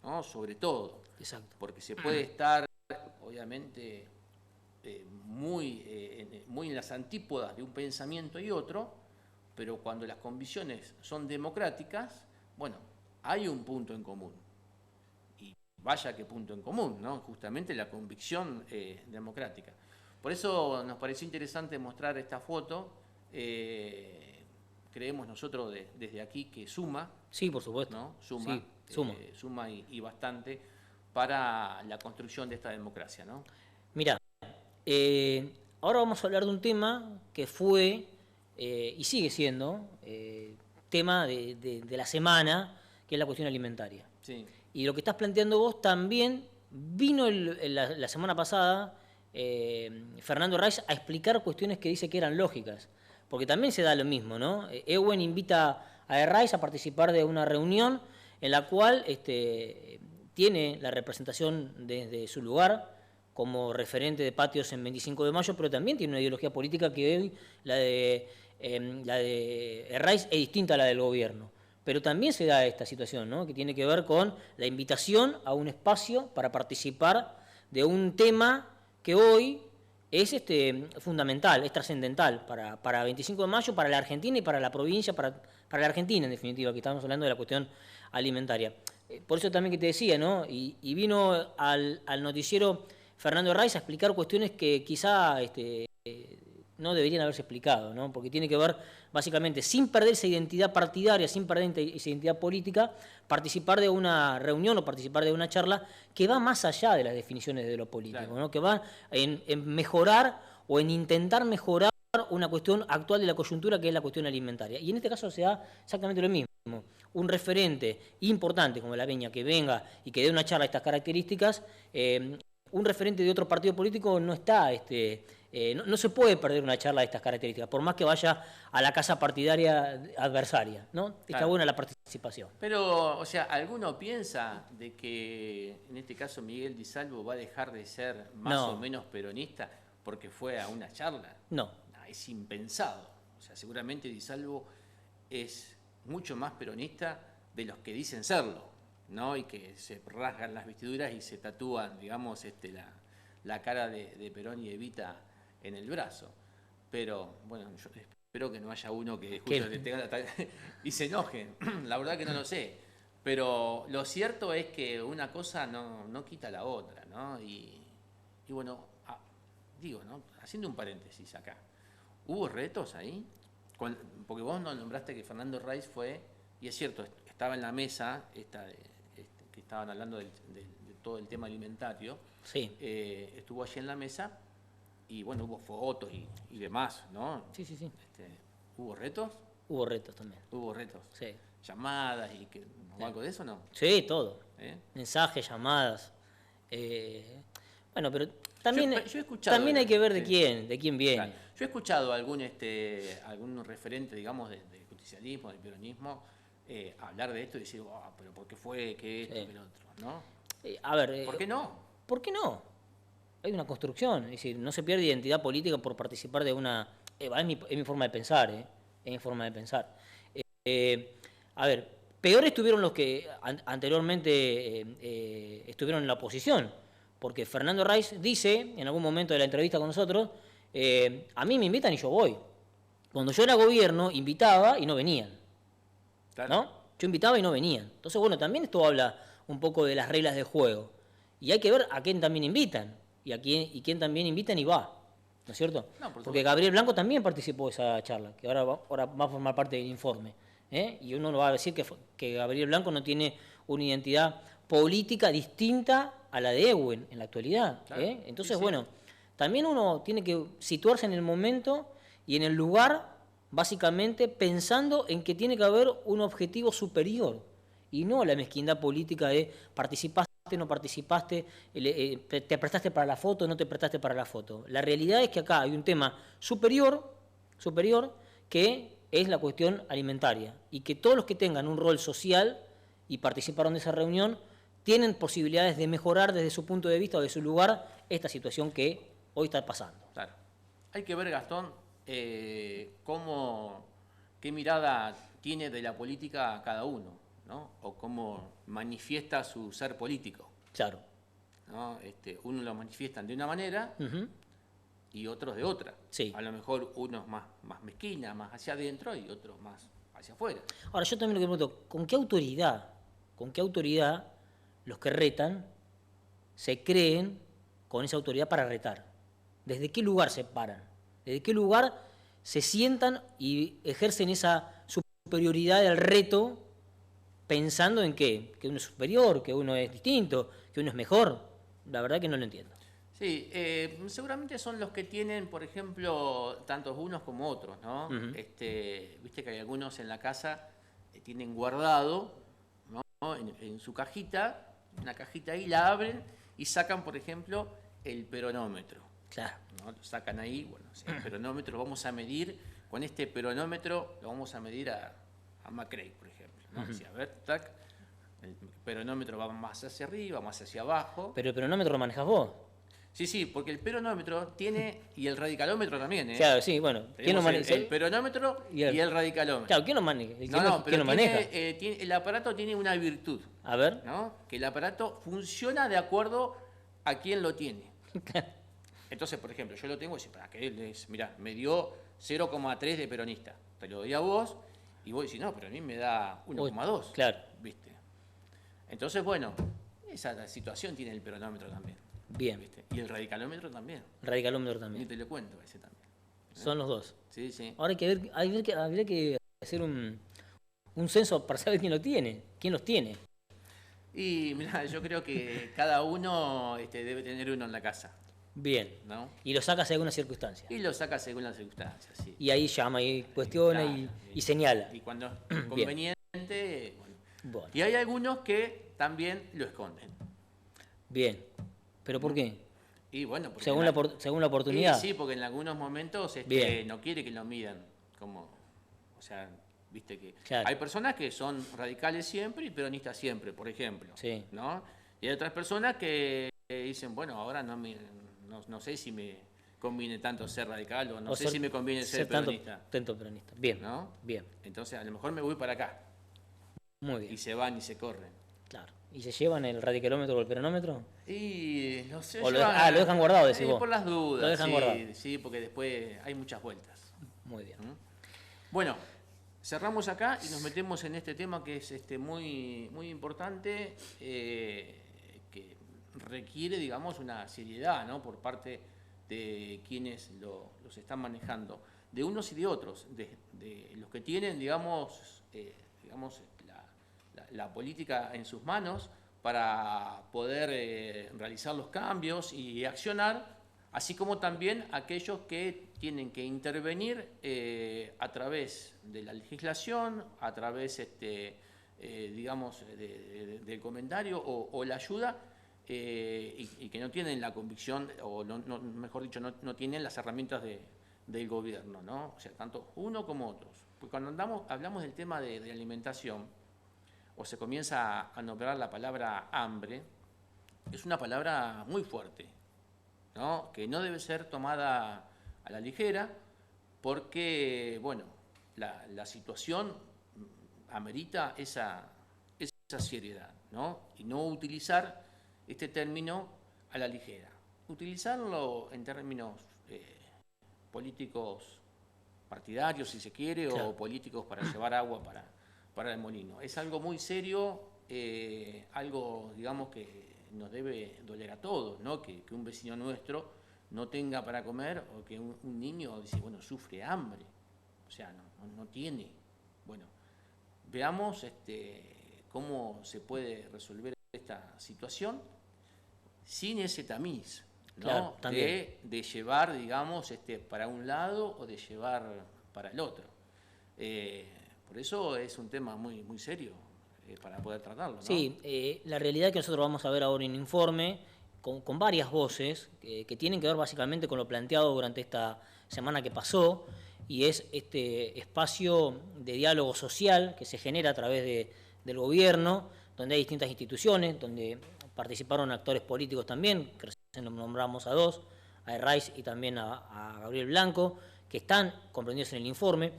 C: ¿no?, sobre todo.
A: Exacto.
C: Porque se puede estar, obviamente, muy en las antípodas de un pensamiento y otro, pero cuando las convicciones son democráticas, bueno, hay un punto en común. vaya qué punto en común, ¿no? Justamente la convicción democrática. Por eso nos pareció interesante mostrar esta foto. Creemos nosotros desde aquí que suma.
A: Sí, por supuesto.
C: ¿No? Suma,
A: sí, suma.
C: Suma y bastante para la construcción de esta democracia, ¿no?
A: Mirá, ahora vamos a hablar de un tema que fue y sigue siendo tema de la semana, que es la cuestión alimentaria.
C: Sí.
A: Y lo que estás planteando vos también vino la semana pasada Fernando Reis a explicar cuestiones que dice que eran lógicas, porque también se da lo mismo, ¿no? Ewen invita a Reis a participar de una reunión en la cual tiene la representación desde su lugar como referente de patios en 25 de mayo, pero también tiene una ideología política que hoy la de Reis es distinta a la del gobierno. Pero también se da esta situación, ¿no? Que tiene que ver con la invitación a un espacio para participar de un tema que hoy es fundamental, es trascendental para 25 de mayo, para la Argentina y para la provincia, para la Argentina en definitiva, que estamos hablando de la cuestión alimentaria. Por eso también que te decía, ¿no? Y vino al noticiero Fernando Reis a explicar cuestiones que quizá no deberían haberse explicado, ¿no? Porque tiene que ver, básicamente, sin perder esa identidad partidaria, sin perder esa identidad política, participar de una reunión o participar de una charla que va más allá de las definiciones de lo político, claro, ¿no? Que va en mejorar o en intentar mejorar una cuestión actual de la coyuntura, que es la cuestión alimentaria. Y en este caso se da exactamente lo mismo. Un referente importante como la Peña que venga y que dé una charla de estas características, un referente de otro partido político no está, no se puede perder una charla de estas características, por más que vaya a la casa partidaria adversaria, ¿no? Está
C: claro,
A: buena la participación.
C: Pero, o sea, ¿alguno piensa de que en este caso Miguel Di Salvo va a dejar de ser más o menos peronista porque fue a una charla?
A: No.
C: Es impensado. O sea, seguramente Di Salvo es mucho más peronista de los que dicen serlo, ¿no? Y que se rasgan las vestiduras y se tatúan, digamos, la cara de Perón y Evita en el brazo. Pero, bueno, yo espero que no haya uno que justo le tenga y se enoje. La verdad que no lo sé. Pero lo cierto es que una cosa no quita la otra, ¿no? Y bueno, digo, ¿no? Haciendo un paréntesis acá. ¿Hubo retos ahí? Porque vos nos nombraste que Fernando Reis fue, y es cierto, estaba en la mesa que estaban hablando de todo el tema alimentario.
A: Sí.
C: Estuvo allí en la mesa y bueno, hubo fotos y demás, ¿no?
A: Sí.
C: ¿Hubo retos?
A: Hubo retos también.
C: Hubo retos.
A: Sí.
C: Llamadas o algo de eso, ¿no?
A: Sí, todo. Mensajes, llamadas. Bueno, pero también, yo he escuchado, también hay que ver de quién viene.
C: Claro. Yo he escuchado algún referente, digamos, del justicialismo, del peronismo, hablar de esto y decir, pero ¿por qué fue que esto, que el otro? ¿No?
A: A ver,
C: ¿por qué no?
A: ¿Por qué no? Hay una construcción, es decir, no se pierde identidad política por participar de una... es mi forma de pensar, es mi forma de pensar. A ver, peor estuvieron los que anteriormente estuvieron en la oposición, porque Fernando Reis dice, en algún momento de la entrevista con nosotros, a mí me invitan y yo voy. Cuando yo era gobierno, invitaba y no venían. Claro. ¿No? Yo invitaba y no venían. Entonces, bueno, también esto habla un poco de las reglas del juego. Y hay que ver a quién también invitan y quién también invitan y va. ¿No es cierto? Porque Gabriel Blanco también participó de esa charla, que ahora va a formar parte del informe. Y uno no va a decir que Gabriel Blanco no tiene una identidad política distinta a la de Ewen en la actualidad. Claro. Entonces, sí. Bueno, también uno tiene que situarse en el momento y en el lugar, básicamente pensando en que tiene que haber un objetivo superior y no la mezquindad política de participaste, no participaste, te prestaste para la foto, no te prestaste para la foto. La realidad es que acá hay un tema superior que es la cuestión alimentaria y que todos los que tengan un rol social y participaron de esa reunión tienen posibilidades de mejorar desde su punto de vista o de su lugar esta situación que hoy está pasando.
C: Claro. Hay que ver, Gastón, qué mirada tiene de la política cada uno, ¿no? O cómo manifiesta su ser político.
A: Claro.
C: ¿No? Uno lo manifiestan de una manera y otros de otra.
A: Sí.
C: A lo mejor unos más mezquina, más hacia adentro y otros más hacia afuera.
A: Ahora, yo también lo que pregunto, ¿con qué autoridad los que retan se creen con esa autoridad para retar? ¿Desde qué lugar se paran? ¿Desde qué lugar se sientan y ejercen esa superioridad del reto pensando en qué? Que uno es superior, que uno es distinto, que uno es mejor. La verdad que no lo entiendo.
C: Sí, seguramente son los que tienen, por ejemplo, tantos unos como otros, ¿no? Viste que hay algunos en la casa que tienen guardado, ¿no? en su cajita, una cajita ahí, la abren y sacan, por ejemplo, el peronómetro.
A: Claro.
C: ¿No? Lo sacan ahí, bueno, el peronómetro vamos a medir, con este peronómetro lo vamos a medir a McRae, por ejemplo, ¿no? A ver, tac, el peronómetro va más hacia arriba, más hacia abajo.
A: Pero el peronómetro lo manejas vos.
C: Sí, porque el peronómetro tiene, y el radicalómetro también, ¿eh?
A: Claro, sí, bueno. ¿Quién lo maneja?
C: El peronómetro y el radicalómetro.
A: Claro, ¿quién lo maneja?
C: ¿Quién
A: lo maneja?
C: el aparato tiene una virtud.
A: A ver.
C: ¿No? Que el aparato funciona de acuerdo a quién lo tiene. Entonces, por ejemplo, yo lo tengo y digo, para que él mirá, me dio 0,3 de peronista. Te lo doy a vos y vos decís, no, pero a mí me da 1,2.
A: Claro.
C: ¿Viste? Entonces, bueno, esa situación tiene el peronómetro también.
A: Bien.
C: ¿Viste? Y el radicalómetro también.
A: Radicalómetro también.
C: Ni te lo cuento ese también.
A: Son los dos.
C: Sí.
A: Ahora habría que hacer un censo para saber quién lo tiene, quién los tiene.
C: Y mirá, yo creo que cada uno debe tener uno en la casa.
A: Bien.
C: ¿No?
A: Y lo saca según las circunstancias.
C: Y lo saca según las circunstancias, sí.
A: Y ahí llama, y cuestiona,
C: Claro,
A: y señala.
C: Y cuando es conveniente,
A: Bueno.
C: Y hay algunos que también lo esconden.
A: Bien. ¿Pero por qué?
C: Y bueno, porque
A: Según la oportunidad.
C: Sí, porque en algunos momentos
A: Bien.
C: no quiere que lo midan. O sea, viste que
A: Claro.
C: hay personas que son radicales siempre y peronistas siempre, por ejemplo.
A: Sí.
C: ¿No? Y hay otras personas que dicen, bueno, ahora no sé si me conviene tanto ser radical o no sé si me conviene ser peronista.
A: Tanto peronista. Bien.
C: ¿No?
A: Bien.
C: Entonces, a lo mejor me voy para acá.
A: Muy bien.
C: Y se van y se corren.
A: Claro. ¿Y se llevan el radicalómetro o el peronómetro?
C: Y no sé.
A: O lo dejan guardado, decís vos.
C: Por las dudas.
A: Lo dejan guardado.
C: Sí, porque después hay muchas vueltas.
A: Muy bien.
C: Bueno, cerramos acá y nos metemos en este tema que es muy, muy importante, que requiere, digamos, una seriedad, ¿no? Por parte de quienes los están manejando, de unos y de otros, de los que tienen, digamos, la política en sus manos para poder realizar los cambios y accionar, así como también aquellos que tienen que intervenir a través de la legislación, a través, digamos, del comentario o la ayuda, y que no tienen la convicción, o mejor dicho, no tienen las herramientas del gobierno, ¿no? O sea, tanto uno como otros. Porque cuando hablamos del tema de alimentación, o se comienza a nombrar la palabra hambre, es una palabra muy fuerte, ¿no? Que no debe ser tomada a la ligera, porque, bueno, la situación amerita esa seriedad, ¿no? Y no utilizar este término a la ligera. Utilizarlo en términos políticos partidarios, si se quiere, claro, o políticos para llevar agua para el molino. Es algo muy serio, algo, digamos, que nos debe doler a todos, ¿no? Que un vecino nuestro no tenga para comer, o que un niño dice, bueno, sufre hambre, o sea, no tiene. Bueno, veamos cómo se puede resolver esta situación sin ese tamiz, ¿no? Claro, de llevar, digamos, para un lado o de llevar para el otro. Por eso es un tema muy, muy serio para poder tratarlo, ¿no?
A: Sí, la realidad que nosotros vamos a ver ahora en un informe con varias voces que tienen que ver básicamente con lo planteado durante esta semana que pasó, y es este espacio de diálogo social que se genera a través del gobierno, donde hay distintas instituciones, donde participaron actores políticos también, que recién nombramos a dos, a Herraiz y también a Gabriel Blanco, que están comprendidos en el informe.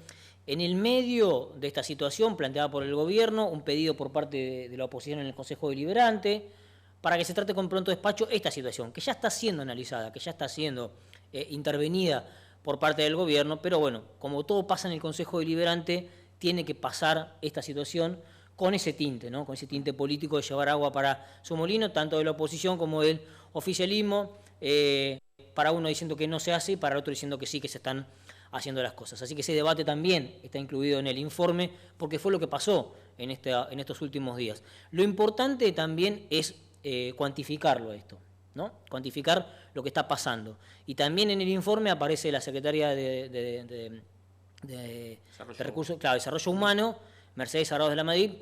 A: En el medio de esta situación planteada por el gobierno, un pedido por parte de la oposición en el Consejo Deliberante, para que se trate con pronto despacho esta situación, que ya está siendo analizada, que ya está siendo intervenida por parte del gobierno, pero bueno, como todo pasa en el Consejo Deliberante, tiene que pasar esta situación con ese tinte, ¿no? Con ese tinte político de llevar agua para su molino, tanto de la oposición como del oficialismo, para uno diciendo que no se hace y para el otro diciendo que sí, que se están haciendo las cosas. Así que ese debate también está incluido en el informe, porque fue lo que pasó en estos últimos días. Lo importante también es cuantificarlo esto, ¿no? Cuantificar lo que está pasando. Y también en el informe aparece la secretaria de Desarrollo Humano, Mercedes Arauz de la Madrid,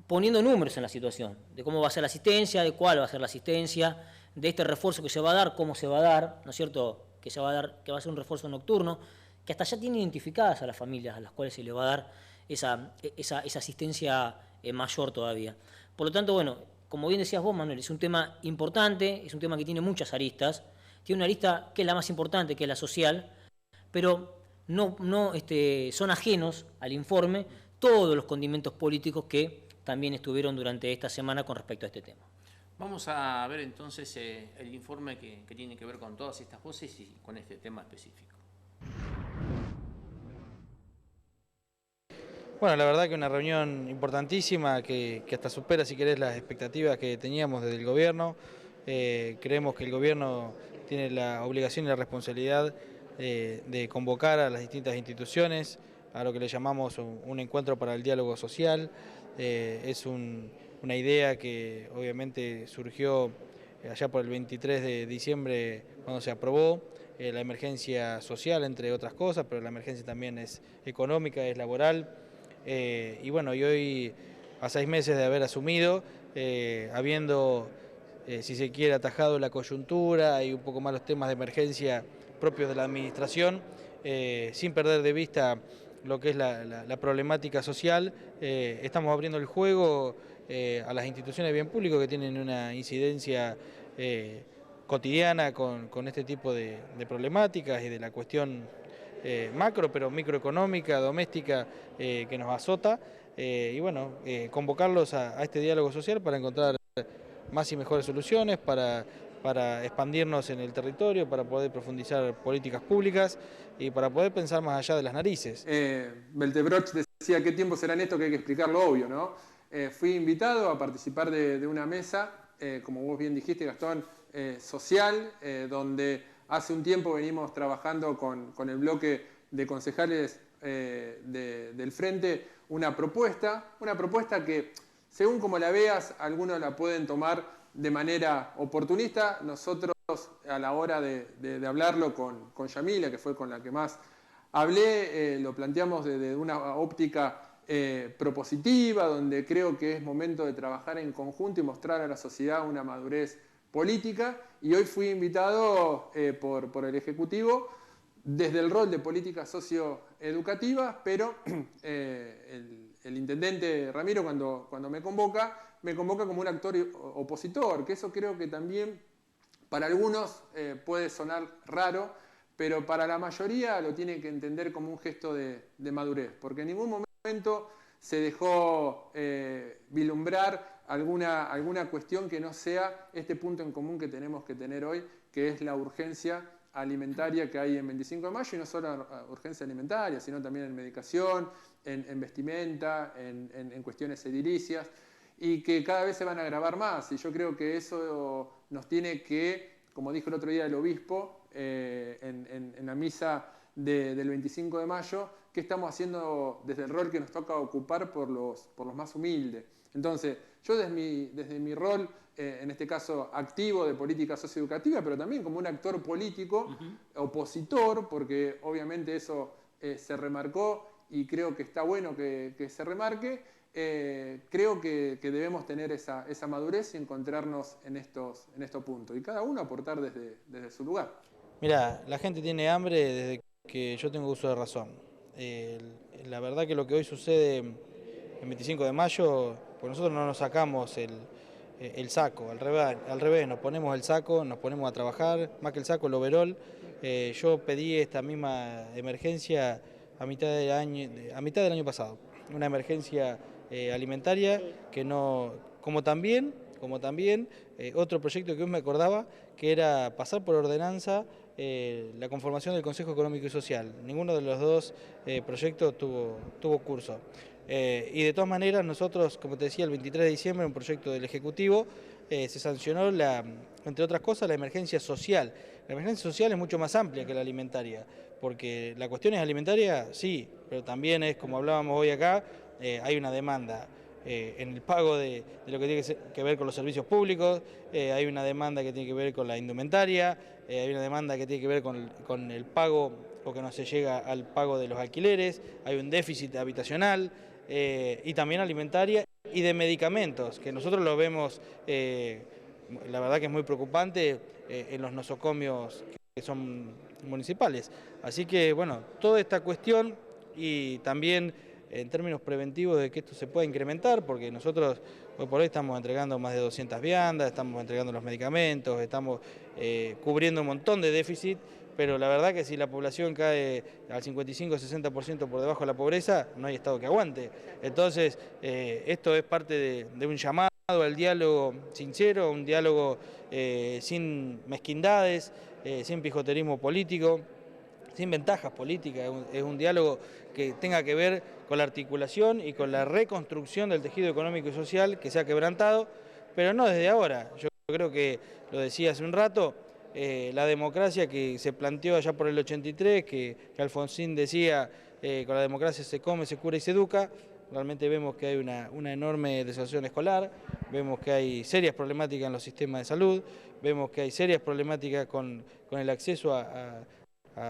A: poniendo números en la situación, de cómo va a ser la asistencia, de cuál va a ser la asistencia, de este refuerzo que se va a dar, cómo se va a dar, ¿no es cierto?, que se va a dar, que va a ser un refuerzo nocturno, que hasta ya tiene identificadas a las familias a las cuales se le va a dar esa asistencia mayor todavía. Por lo tanto, bueno, como bien decías vos, Manuel, es un tema importante, es un tema que tiene muchas aristas, tiene una arista que es la más importante, que es la social, pero no son ajenos al informe todos los condimentos políticos que también estuvieron durante esta semana con respecto a este tema.
C: Vamos a ver entonces el informe que tiene que ver con todas estas voces y con este tema específico.
E: Bueno, la verdad que una reunión importantísima que hasta supera, si querés, las expectativas que teníamos desde el gobierno. Creemos que el gobierno tiene la obligación y la responsabilidad de convocar a las distintas instituciones a lo que le llamamos un encuentro para el diálogo social. Es una idea que obviamente surgió allá por el 23 de diciembre cuando se aprobó la emergencia social, entre otras cosas, pero la emergencia también es económica, es laboral. Y bueno, y hoy, a 6 meses de haber asumido, habiendo, si se quiere, atajado la coyuntura y un poco más los temas de emergencia propios de la administración, sin perder de vista lo que es la problemática social, estamos abriendo el juego a las instituciones de bien público que tienen una incidencia cotidiana con este tipo de problemáticas y de la cuestión macro, pero microeconómica, doméstica, que nos azota, y bueno, convocarlos a este diálogo social para encontrar más y mejores soluciones, para expandirnos en el territorio, para poder profundizar políticas públicas y para poder pensar más allá de las narices.
F: Beltebroch decía, ¿qué tiempo será en esto que hay que explicar lo obvio, ¿no? Fui invitado a participar de una mesa, como vos bien dijiste, Gastón, social, donde hace un tiempo venimos trabajando con el bloque de concejales del Frente una propuesta que, según como la veas, algunos la pueden tomar de manera oportunista. Nosotros, a la hora de hablarlo con Yamila, que fue con la que más hablé, lo planteamos desde una óptica propositiva, donde creo que es momento de trabajar en conjunto y mostrar a la sociedad una madurez política, y hoy fui invitado por el Ejecutivo desde el rol de políticas socioeducativas, pero el intendente Ramiro cuando me convoca como un actor opositor, que eso creo que también para algunos puede sonar raro, pero para la mayoría lo tiene que entender como un gesto de madurez, porque en ningún momento se dejó vislumbrar alguna cuestión que no sea este punto en común que tenemos que tener hoy, que es la urgencia alimentaria que hay en 25 de mayo, y no solo urgencia alimentaria, sino también en medicación, en vestimenta, en cuestiones edilicias, y que cada vez se van a agravar más. Y yo creo que eso nos tiene que, como dijo el otro día el obispo en la misa del 25 de mayo, qué estamos haciendo desde el rol que nos toca ocupar por los más humildes. Entonces, yo desde mi rol, en este caso activo de política socioeducativa, pero también como un actor político, opositor, porque obviamente eso se remarcó y creo que está bueno que se remarque, creo que debemos tener esa madurez y encontrarnos en estos puntos, y cada uno aportar desde su lugar.
E: Mira, la gente tiene hambre desde que yo tengo uso de razón. La verdad que lo que hoy sucede en 25 de mayo, pues nosotros no nos sacamos el saco, al revés, nos ponemos el saco, nos ponemos a trabajar, más que el saco, el overol. Yo pedí esta misma emergencia a mitad del año pasado, una emergencia alimentaria que no, como también otro proyecto que hoy me acordaba, que era pasar por ordenanza la conformación del Consejo Económico y Social. Ninguno de los dos proyectos tuvo curso. Y de todas maneras nosotros, como te decía, el 23 de diciembre, un proyecto del Ejecutivo, se sancionó, entre otras cosas, la emergencia social. La emergencia social es mucho más amplia que la alimentaria, porque la cuestión es alimentaria, sí, pero también es, como hablábamos hoy acá, hay una demanda en el pago de lo que tiene que ver con los servicios públicos, hay una demanda que tiene que ver con la indumentaria, hay una demanda que tiene que ver con el pago, o que no se llega al pago de los alquileres, hay un déficit habitacional y también alimentaria y de medicamentos, que nosotros lo vemos, la verdad que es muy preocupante en los nosocomios que son municipales. Así que, bueno, toda esta cuestión y también en términos preventivos de que esto se pueda incrementar, porque nosotros hoy por hoy estamos entregando más de 200 viandas, estamos entregando los medicamentos, estamos cubriendo un montón de déficit, pero la verdad que si la población cae al 55-60% por debajo de la pobreza, no hay Estado que aguante. Entonces, esto es parte de un llamado al diálogo sincero, un diálogo sin mezquindades, sin pijoterismo político, sin ventajas políticas, es un diálogo que tenga que ver con la articulación y con la reconstrucción del tejido económico y social que se ha quebrantado, pero no desde ahora. Yo creo que, lo decía hace un rato, la democracia que se planteó allá por el 83, que Alfonsín decía, con la democracia se come, se cura y se educa. Realmente vemos que hay una enorme desasociación escolar, vemos que hay serias problemáticas en los sistemas de salud, vemos que hay serias problemáticas con el acceso a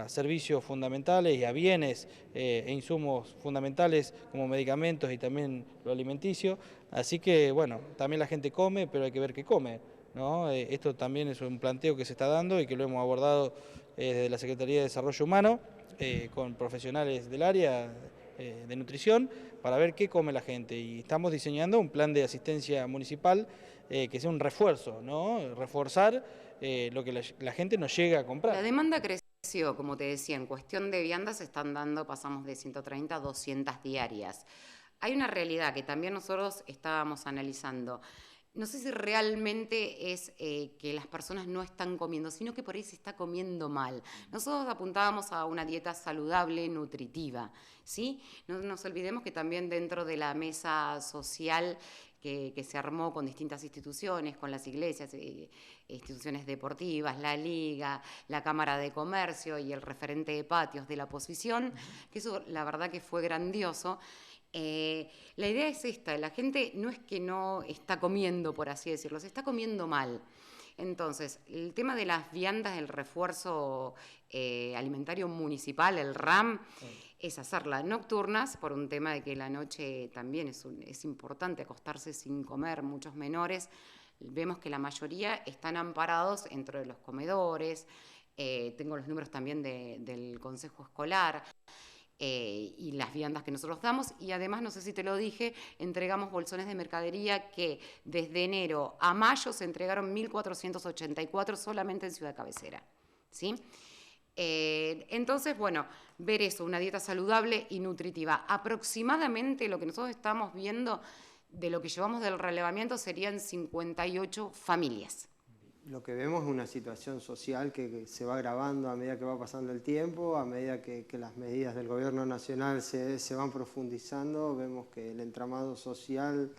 E: servicios fundamentales y a bienes e insumos fundamentales como medicamentos y también lo alimenticio. Así que, bueno, también la gente come, pero hay que ver qué come, ¿no? Esto también es un planteo que se está dando y que lo hemos abordado desde la Secretaría de Desarrollo Humano con profesionales del área de nutrición para ver qué come la gente. Y estamos diseñando un plan de asistencia municipal que sea un refuerzo, ¿no? Reforzar lo que la gente nos llega a comprar.
G: La demanda creció, como te decía, en cuestión de viandas se están dando, pasamos de 130 a 200 diarias. Hay una realidad que también nosotros estábamos analizando. No sé si realmente es que las personas no están comiendo, sino que por ahí se está comiendo mal. Nosotros apuntábamos a una dieta saludable, nutritiva, ¿sí? No nos olvidemos que también dentro de la mesa social que se armó con distintas instituciones, con las iglesias, instituciones deportivas, la Liga, la Cámara de Comercio y el referente de patios de la oposición, que eso la verdad que fue grandioso. La idea es esta, la gente no es que no está comiendo, por así decirlo, se está comiendo mal. Entonces, el tema de las viandas, el refuerzo alimentario municipal, el RAM, es hacerlas nocturnas, por un tema de que la noche también es importante acostarse sin comer, muchos menores. Vemos que la mayoría están amparados dentro de los comedores, tengo los números también del Consejo Escolar, y las viandas que nosotros damos, y además, no sé si te lo dije, entregamos bolsones de mercadería que desde enero a mayo se entregaron 1.484 solamente en Ciudad Cabecera, ¿sí? Entonces, bueno, ver eso, una dieta saludable y nutritiva. Aproximadamente lo que nosotros estamos viendo de lo que llevamos del relevamiento serían 58 familias.
H: Lo que vemos es una situación social que se va agravando a medida que va pasando el tiempo, a medida que las medidas del gobierno nacional se van profundizando. Vemos que el entramado social,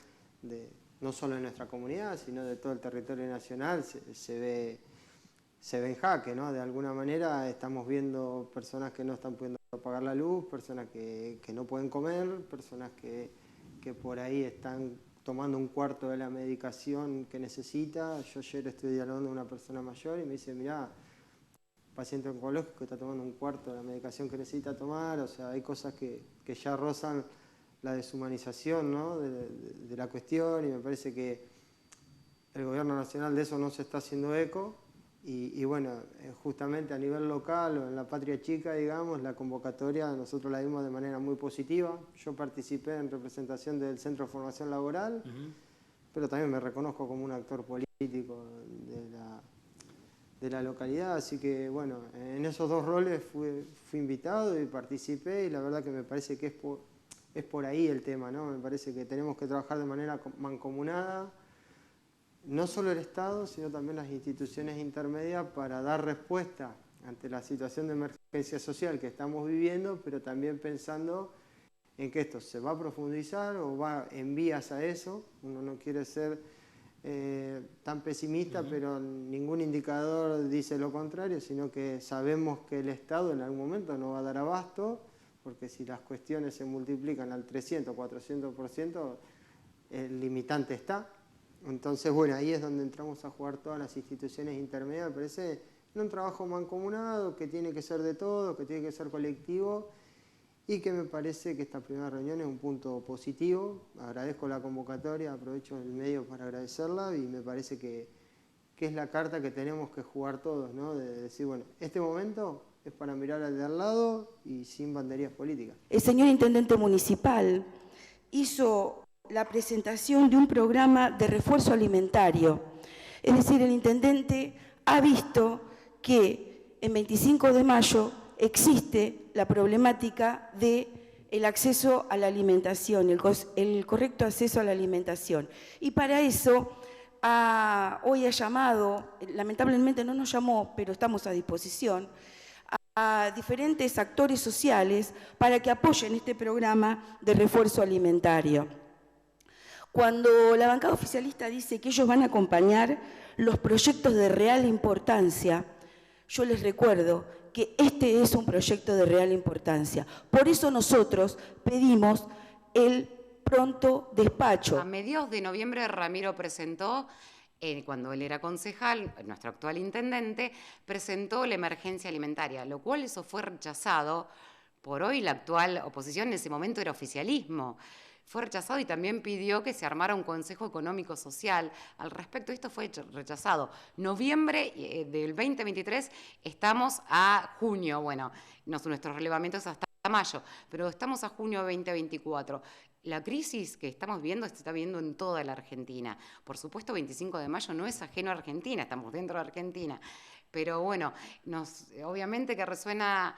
H: no solo de nuestra comunidad, sino de todo el territorio nacional, se ve en jaque, ¿no? De alguna manera estamos viendo personas que no están pudiendo pagar la luz, personas que no pueden comer, personas que por ahí están tomando un cuarto de la medicación que necesita. Yo ayer estoy dialogando con una persona mayor y me dice, mirá, paciente oncológico está tomando un cuarto de la medicación que necesita tomar. O sea, hay cosas que ya rozan la deshumanización, ¿no? de la cuestión, y me parece que el gobierno nacional de eso no se está haciendo eco. Y bueno, justamente a nivel local o en la Patria Chica, digamos, la convocatoria nosotros la vimos de manera muy positiva. Yo participé en representación del Centro de Formación Laboral, pero también me reconozco como un actor político de la localidad, así que bueno, en esos dos roles fui invitado y participé, y la verdad que me parece que es por ahí el tema, ¿no? Me parece que tenemos que trabajar de manera mancomunada, no solo el Estado, sino también las instituciones intermedias, para dar respuesta ante la situación de emergencia social que estamos viviendo, pero también pensando en que esto se va a profundizar o va en vías a eso. Uno no quiere ser tan pesimista, pero ningún indicador dice lo contrario, sino que sabemos que el Estado en algún momento no va a dar abasto, porque si las cuestiones se multiplican al 300, 400%, el limitante está. Entonces, bueno, ahí es donde entramos a jugar todas las instituciones intermedias. Me parece un trabajo mancomunado que tiene que ser de todos, que tiene que ser colectivo, y que me parece que esta primera reunión es un punto positivo. Agradezco la convocatoria, aprovecho el medio para agradecerla, y me parece que es la carta que tenemos que jugar todos, ¿no? De decir, bueno, este momento es para mirar al de al lado y sin banderías políticas.
I: El señor Intendente Municipal hizo la presentación de un programa de refuerzo alimentario. Es decir, el Intendente ha visto que en 25 de mayo existe la problemática del acceso a la alimentación, el correcto acceso a la alimentación. Y para eso hoy ha llamado, lamentablemente no nos llamó, pero estamos a disposición, a diferentes actores sociales para que apoyen este programa de refuerzo alimentario. Cuando la bancada oficialista dice que ellos van a acompañar los proyectos de real importancia, yo les recuerdo que este es un proyecto de real importancia. Por eso nosotros pedimos el pronto despacho.
G: A mediados de noviembre Ramiro presentó, cuando él era concejal, nuestro actual intendente, presentó la emergencia alimentaria, lo cual eso fue rechazado por hoy la actual oposición, en ese momento era oficialismo. Fue rechazado y también pidió que se armara un consejo económico social. Al respecto, esto fue rechazado. Noviembre del 2023, estamos a junio. Bueno, nuestro relevamiento es hasta mayo, pero estamos a junio 2024. La crisis que estamos viendo se está viendo en toda la Argentina. Por supuesto, 25 de mayo no es ajeno a Argentina, estamos dentro de Argentina. Pero bueno, obviamente que resuena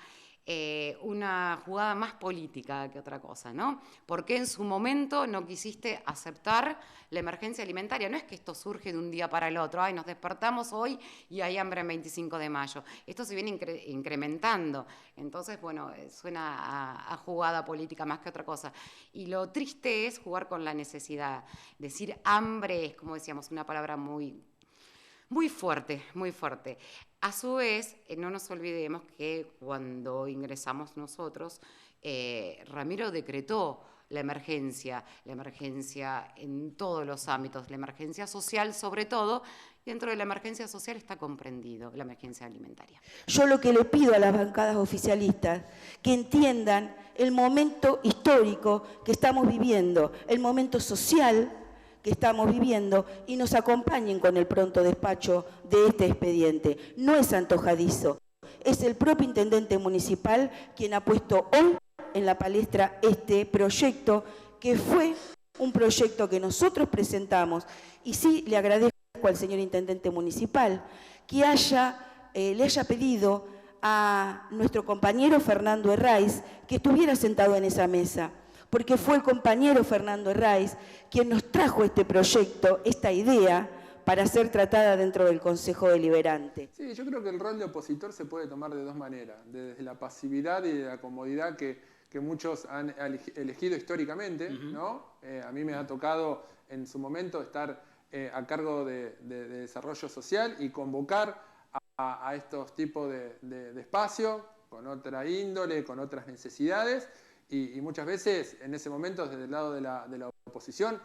G: una jugada más política que otra cosa, ¿no? Porque en su momento no quisiste aceptar la emergencia alimentaria. No es que esto surge de un día para el otro, ay, nos despertamos hoy y hay hambre en 25 de mayo. Esto se viene incrementando. Entonces, bueno, suena a jugada política más que otra cosa. Y lo triste es jugar con la necesidad. Decir hambre es, como decíamos, una palabra muy fuerte, muy fuerte. A su vez, no nos olvidemos que cuando ingresamos nosotros, Ramiro decretó la emergencia en todos los ámbitos, la emergencia social sobre todo, y dentro de la emergencia social está comprendido la emergencia alimentaria.
I: Yo lo que le pido a las bancadas oficialistas, que entiendan el momento histórico que estamos viviendo, el momento social que estamos viviendo, y nos acompañen con el pronto despacho de este expediente. No es antojadizo, es el propio intendente municipal quien ha puesto hoy en la palestra este proyecto, que fue un proyecto que nosotros presentamos, y sí le agradezco al señor intendente municipal que le haya pedido a nuestro compañero Fernando Herraiz que estuviera sentado en esa mesa, porque fue el compañero Fernando Herraiz quien nos trajo este proyecto, esta idea, para ser tratada dentro del Consejo Deliberante.
F: Sí, yo creo que el rol de opositor se puede tomar de dos maneras, desde la pasividad y de la comodidad que muchos han elegido históricamente, ¿no? A mí me ha tocado en su momento estar a cargo de desarrollo social y convocar a estos tipos de espacios con otra índole, con otras necesidades, y muchas veces en ese momento desde el lado de la oposición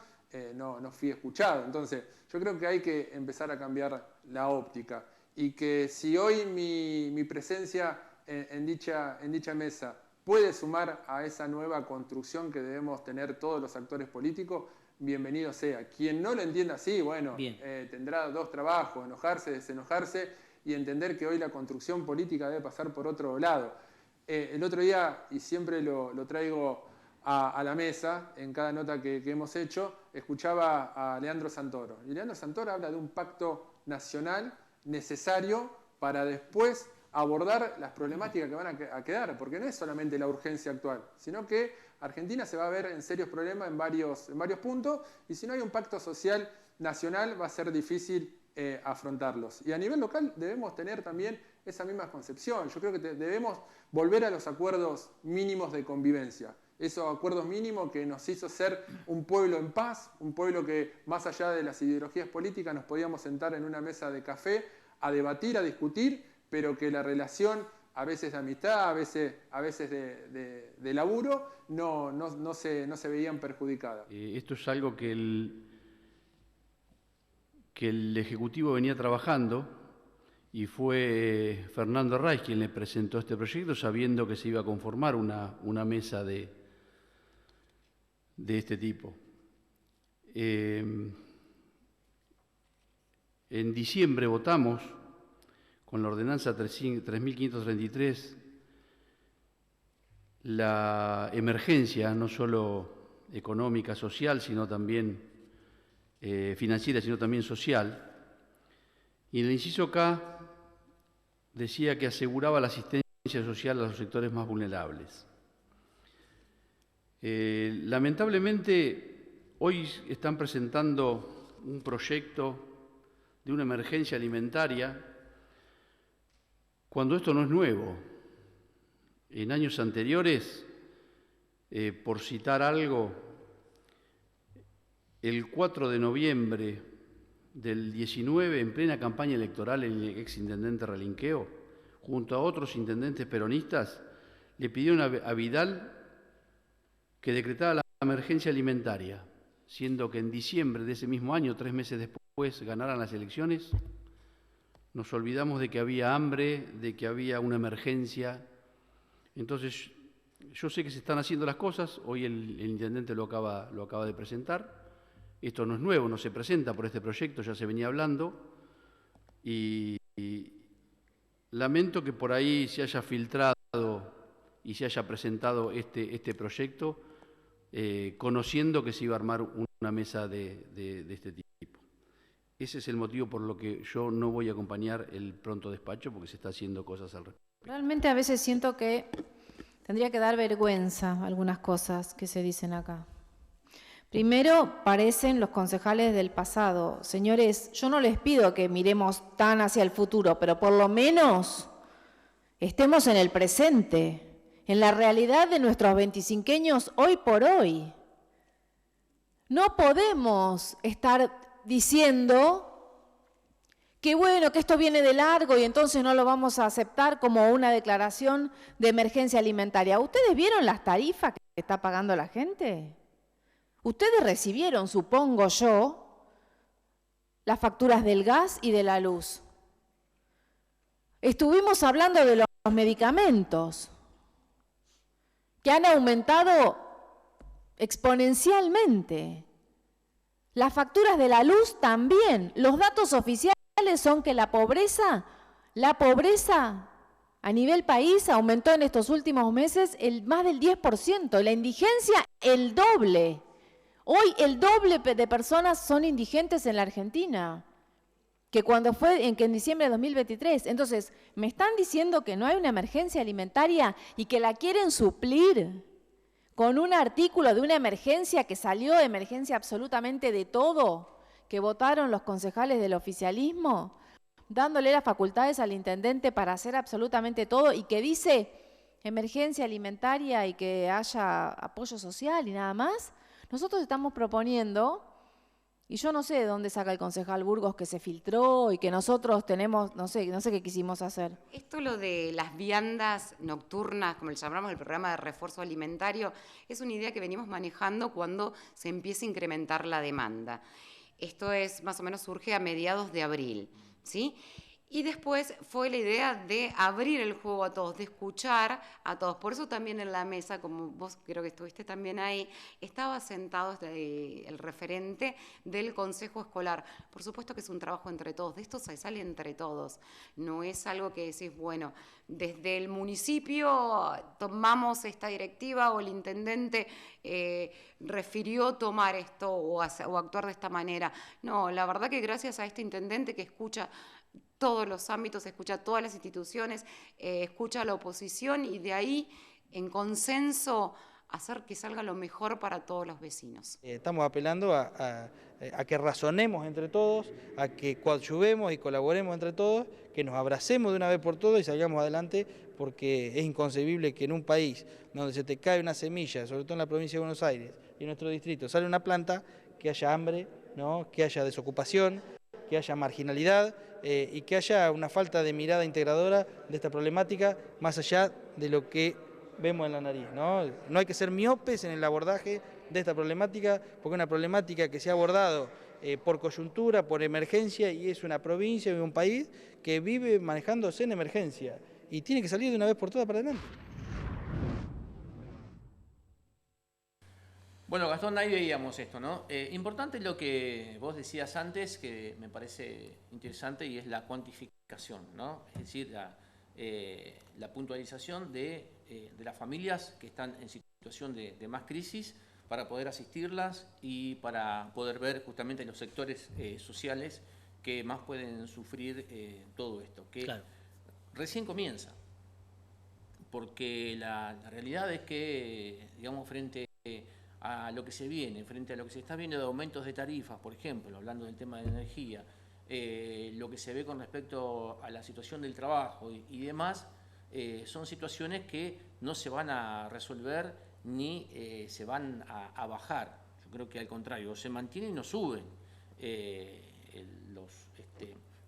F: no fui escuchado. Entonces yo creo que hay que empezar a cambiar la óptica, y que si hoy mi presencia en dicha mesa puede sumar a esa nueva construcción que debemos tener todos los actores políticos, bienvenido sea. Quien no lo entienda así, bueno, tendrá dos trabajos: enojarse, desenojarse y entender que hoy la construcción política debe pasar por otro lado. El otro día, y siempre lo traigo a la mesa, en cada nota que hemos hecho, escuchaba a Leandro Santoro. Y Leandro Santoro habla de un pacto nacional necesario para después abordar las problemáticas que van a quedar, porque no es solamente la urgencia actual, sino que Argentina se va a ver en serios problemas en varios puntos, y si no hay un pacto social nacional va a ser difícil afrontarlos. Y a nivel local debemos tener también esa misma concepción. Yo creo que debemos volver a los acuerdos mínimos de convivencia. esos acuerdos mínimos que nos hizo ser un pueblo en paz, un pueblo que más allá de las ideologías políticas nos podíamos sentar en una mesa de café a debatir, a discutir, pero que la relación, a veces de amistad, a veces de laburo, no se veían perjudicadas.
J: Esto es algo que el Ejecutivo venía trabajando, y fue Fernando Reis quien le presentó este proyecto, sabiendo que se iba a conformar una mesa de este tipo. En diciembre votamos con la ordenanza 3533 la emergencia, no solo económica, social, sino también financiera, sino también social. Y en el inciso K decía que aseguraba la asistencia social a los sectores más vulnerables. Lamentablemente, hoy están presentando un proyecto de una emergencia alimentaria cuando esto no es nuevo. En años anteriores, por citar algo, el 4 de noviembre del 19, en plena campaña electoral, el exintendente Relinqueo, junto a otros intendentes peronistas, le pidieron a Vidal que decretara la emergencia alimentaria, siendo que en diciembre de ese mismo año, 3 meses después, ganaran las elecciones. Nos olvidamos de que había hambre, de que había una emergencia. Entonces, yo sé que se están haciendo las cosas, hoy el intendente lo acaba de presentar. Esto no es nuevo, no se presenta por este proyecto, ya se venía hablando, y lamento que por ahí se haya filtrado y se haya presentado este proyecto, conociendo que se iba a armar una mesa de este tipo. Ese es el motivo por lo que yo no voy a acompañar el pronto despacho, porque se está haciendo cosas al respecto.
K: Realmente a veces siento que tendría que dar vergüenza algunas cosas que se dicen acá. Primero, parecen los concejales del pasado. Señores, yo no les pido que miremos tan hacia el futuro, pero por lo menos estemos en el presente, en la realidad de nuestros 25eños hoy por hoy. No podemos estar diciendo que bueno, que esto viene de largo y entonces no lo vamos a aceptar como una declaración de emergencia alimentaria. ¿Ustedes vieron las tarifas que está pagando la gente? Ustedes recibieron, supongo yo, las facturas del gas y de la luz. Estuvimos hablando de los medicamentos, que han aumentado exponencialmente. Las facturas de la luz también. Los datos oficiales son que la pobreza a nivel país aumentó en estos últimos meses más del 10%, la indigencia el doble. Hoy el doble de personas son indigentes en la Argentina que cuando fue en diciembre de 2023. Entonces, me están diciendo que no hay una emergencia alimentaria y que la quieren suplir con un artículo de una emergencia que salió de emergencia absolutamente de todo, que votaron los concejales del oficialismo, dándole las facultades al intendente para hacer absolutamente todo y que dice emergencia alimentaria y que haya apoyo social y nada más. Nosotros estamos proponiendo, y yo no sé de dónde saca el concejal Burgos que se filtró y que nosotros tenemos, no sé qué quisimos hacer.
G: Esto lo de las viandas nocturnas, como le llamamos el programa de refuerzo alimentario, es una idea que venimos manejando cuando se empieza a incrementar la demanda. Esto es más o menos surge a mediados de abril, ¿sí? Y después fue la idea de abrir el juego a todos, de escuchar a todos. Por eso también en la mesa, como vos creo que estuviste también ahí, estaba sentado el referente del Consejo Escolar. Por supuesto que es un trabajo entre todos, de esto se sale entre todos. No es algo que decís, bueno, desde el municipio tomamos esta directiva o el intendente refirió tomar esto o actuar de esta manera. No, la verdad que gracias a este intendente que escucha todos los ámbitos, escucha todas las instituciones, escucha a la oposición y de ahí, en consenso, hacer que salga lo mejor para todos los vecinos.
E: Estamos apelando a que razonemos entre todos, a que coadyuvemos y colaboremos entre todos, que nos abracemos de una vez por todas y salgamos adelante, porque es inconcebible que en un país donde se te cae una semilla, sobre todo en la provincia de Buenos Aires y en nuestro distrito, sale una planta, que haya hambre, ¿no?, que haya desocupación, que haya marginalidad y que haya una falta de mirada integradora de esta problemática, más allá de lo que vemos en la nariz, ¿no? No hay que ser miopes en el abordaje de esta problemática, porque es una problemática que se ha abordado por coyuntura, por emergencia, y es una provincia y un país que vive manejándose en emergencia y tiene que salir de una vez por todas para adelante.
C: Bueno, Gastón, ahí veíamos esto, ¿no? Importante lo que vos decías antes, que me parece interesante, y es la cuantificación, ¿no? Es decir, la puntualización de las familias que están en situación de más crisis, para poder asistirlas y para poder ver justamente los sectores sociales que más pueden sufrir todo esto, que claro, recién comienza, porque la realidad es que, digamos, frente a lo que se viene, frente a lo que se está viendo de aumentos de tarifas, por ejemplo, hablando del tema de la energía, lo que se ve con respecto a la situación del trabajo y demás, son situaciones que no se van a resolver ni se van a bajar. Yo creo que al contrario, se mantienen y no suben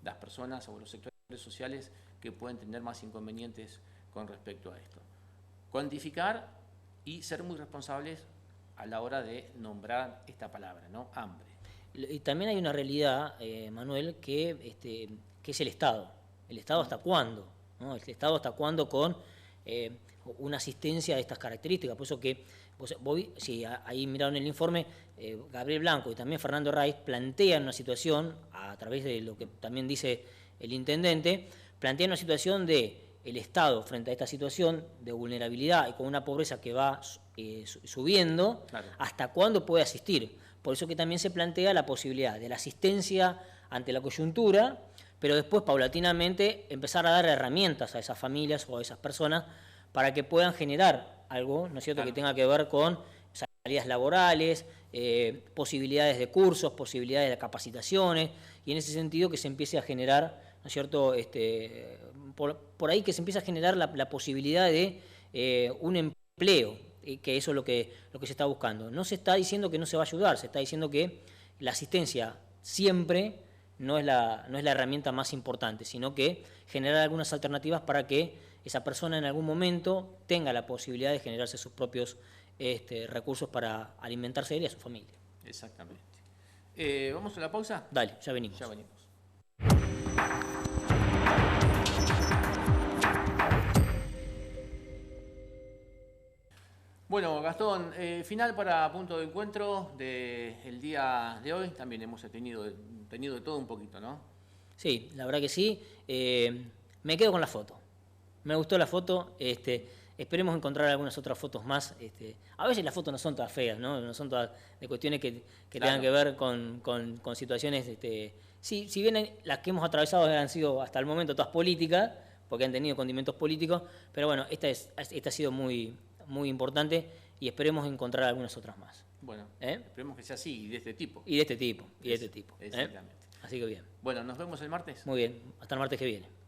C: las personas o los sectores sociales que pueden tener más inconvenientes con respecto a esto. Cuantificar y ser muy responsables a la hora de nombrar esta palabra, ¿no? Hambre.
A: Y también hay una realidad, Manuel, que es el Estado. ¿El Estado hasta cuándo? ¿No? El Estado hasta cuándo con una asistencia de estas características? Por eso que, si ahí miraron el informe, Gabriel Blanco y también Fernando Raiz plantean una situación, a través de lo que también dice el intendente, plantean una situación de el Estado frente a esta situación de vulnerabilidad y con una pobreza que va subiendo, claro, hasta cuándo puede asistir. Por eso que también se plantea la posibilidad de la asistencia ante la coyuntura, pero después paulatinamente empezar a dar herramientas a esas familias o a esas personas para que puedan generar algo, ¿no es cierto?, claro, que tenga que ver con salidas laborales, posibilidades de cursos, posibilidades de capacitaciones, y en ese sentido que se empiece a generar, ¿no es cierto?, por ahí que se empiece a generar la posibilidad de un empleo, que eso es lo que se está buscando. No se está diciendo que no se va a ayudar, se está diciendo que la asistencia siempre no es la herramienta más importante, sino que generar algunas alternativas para que esa persona en algún momento tenga la posibilidad de generarse sus propios recursos para alimentarse él y a su familia.
C: Exactamente. ¿Vamos a la pausa?
A: Dale, ya venimos.
C: Ya venimos. Bueno, Gastón, final para punto de encuentro del día de hoy. También hemos tenido de todo un poquito, ¿no?
A: Sí, la verdad que sí. Me quedo con la foto. Me gustó la foto. Esperemos encontrar algunas otras fotos más. A veces las fotos no son todas feas, ¿no? No son todas de cuestiones que claro, tengan que ver con situaciones. Si bien las que hemos atravesado han sido hasta el momento todas políticas, porque han tenido condimentos políticos, pero bueno, esta ha sido muy importante y esperemos encontrar algunas otras más.
C: Bueno, esperemos que sea así y de este tipo.
A: Y de este tipo, y de este tipo.
C: Exactamente.
A: Así que bien.
C: Bueno, nos vemos el martes.
A: Muy bien, hasta el martes que viene.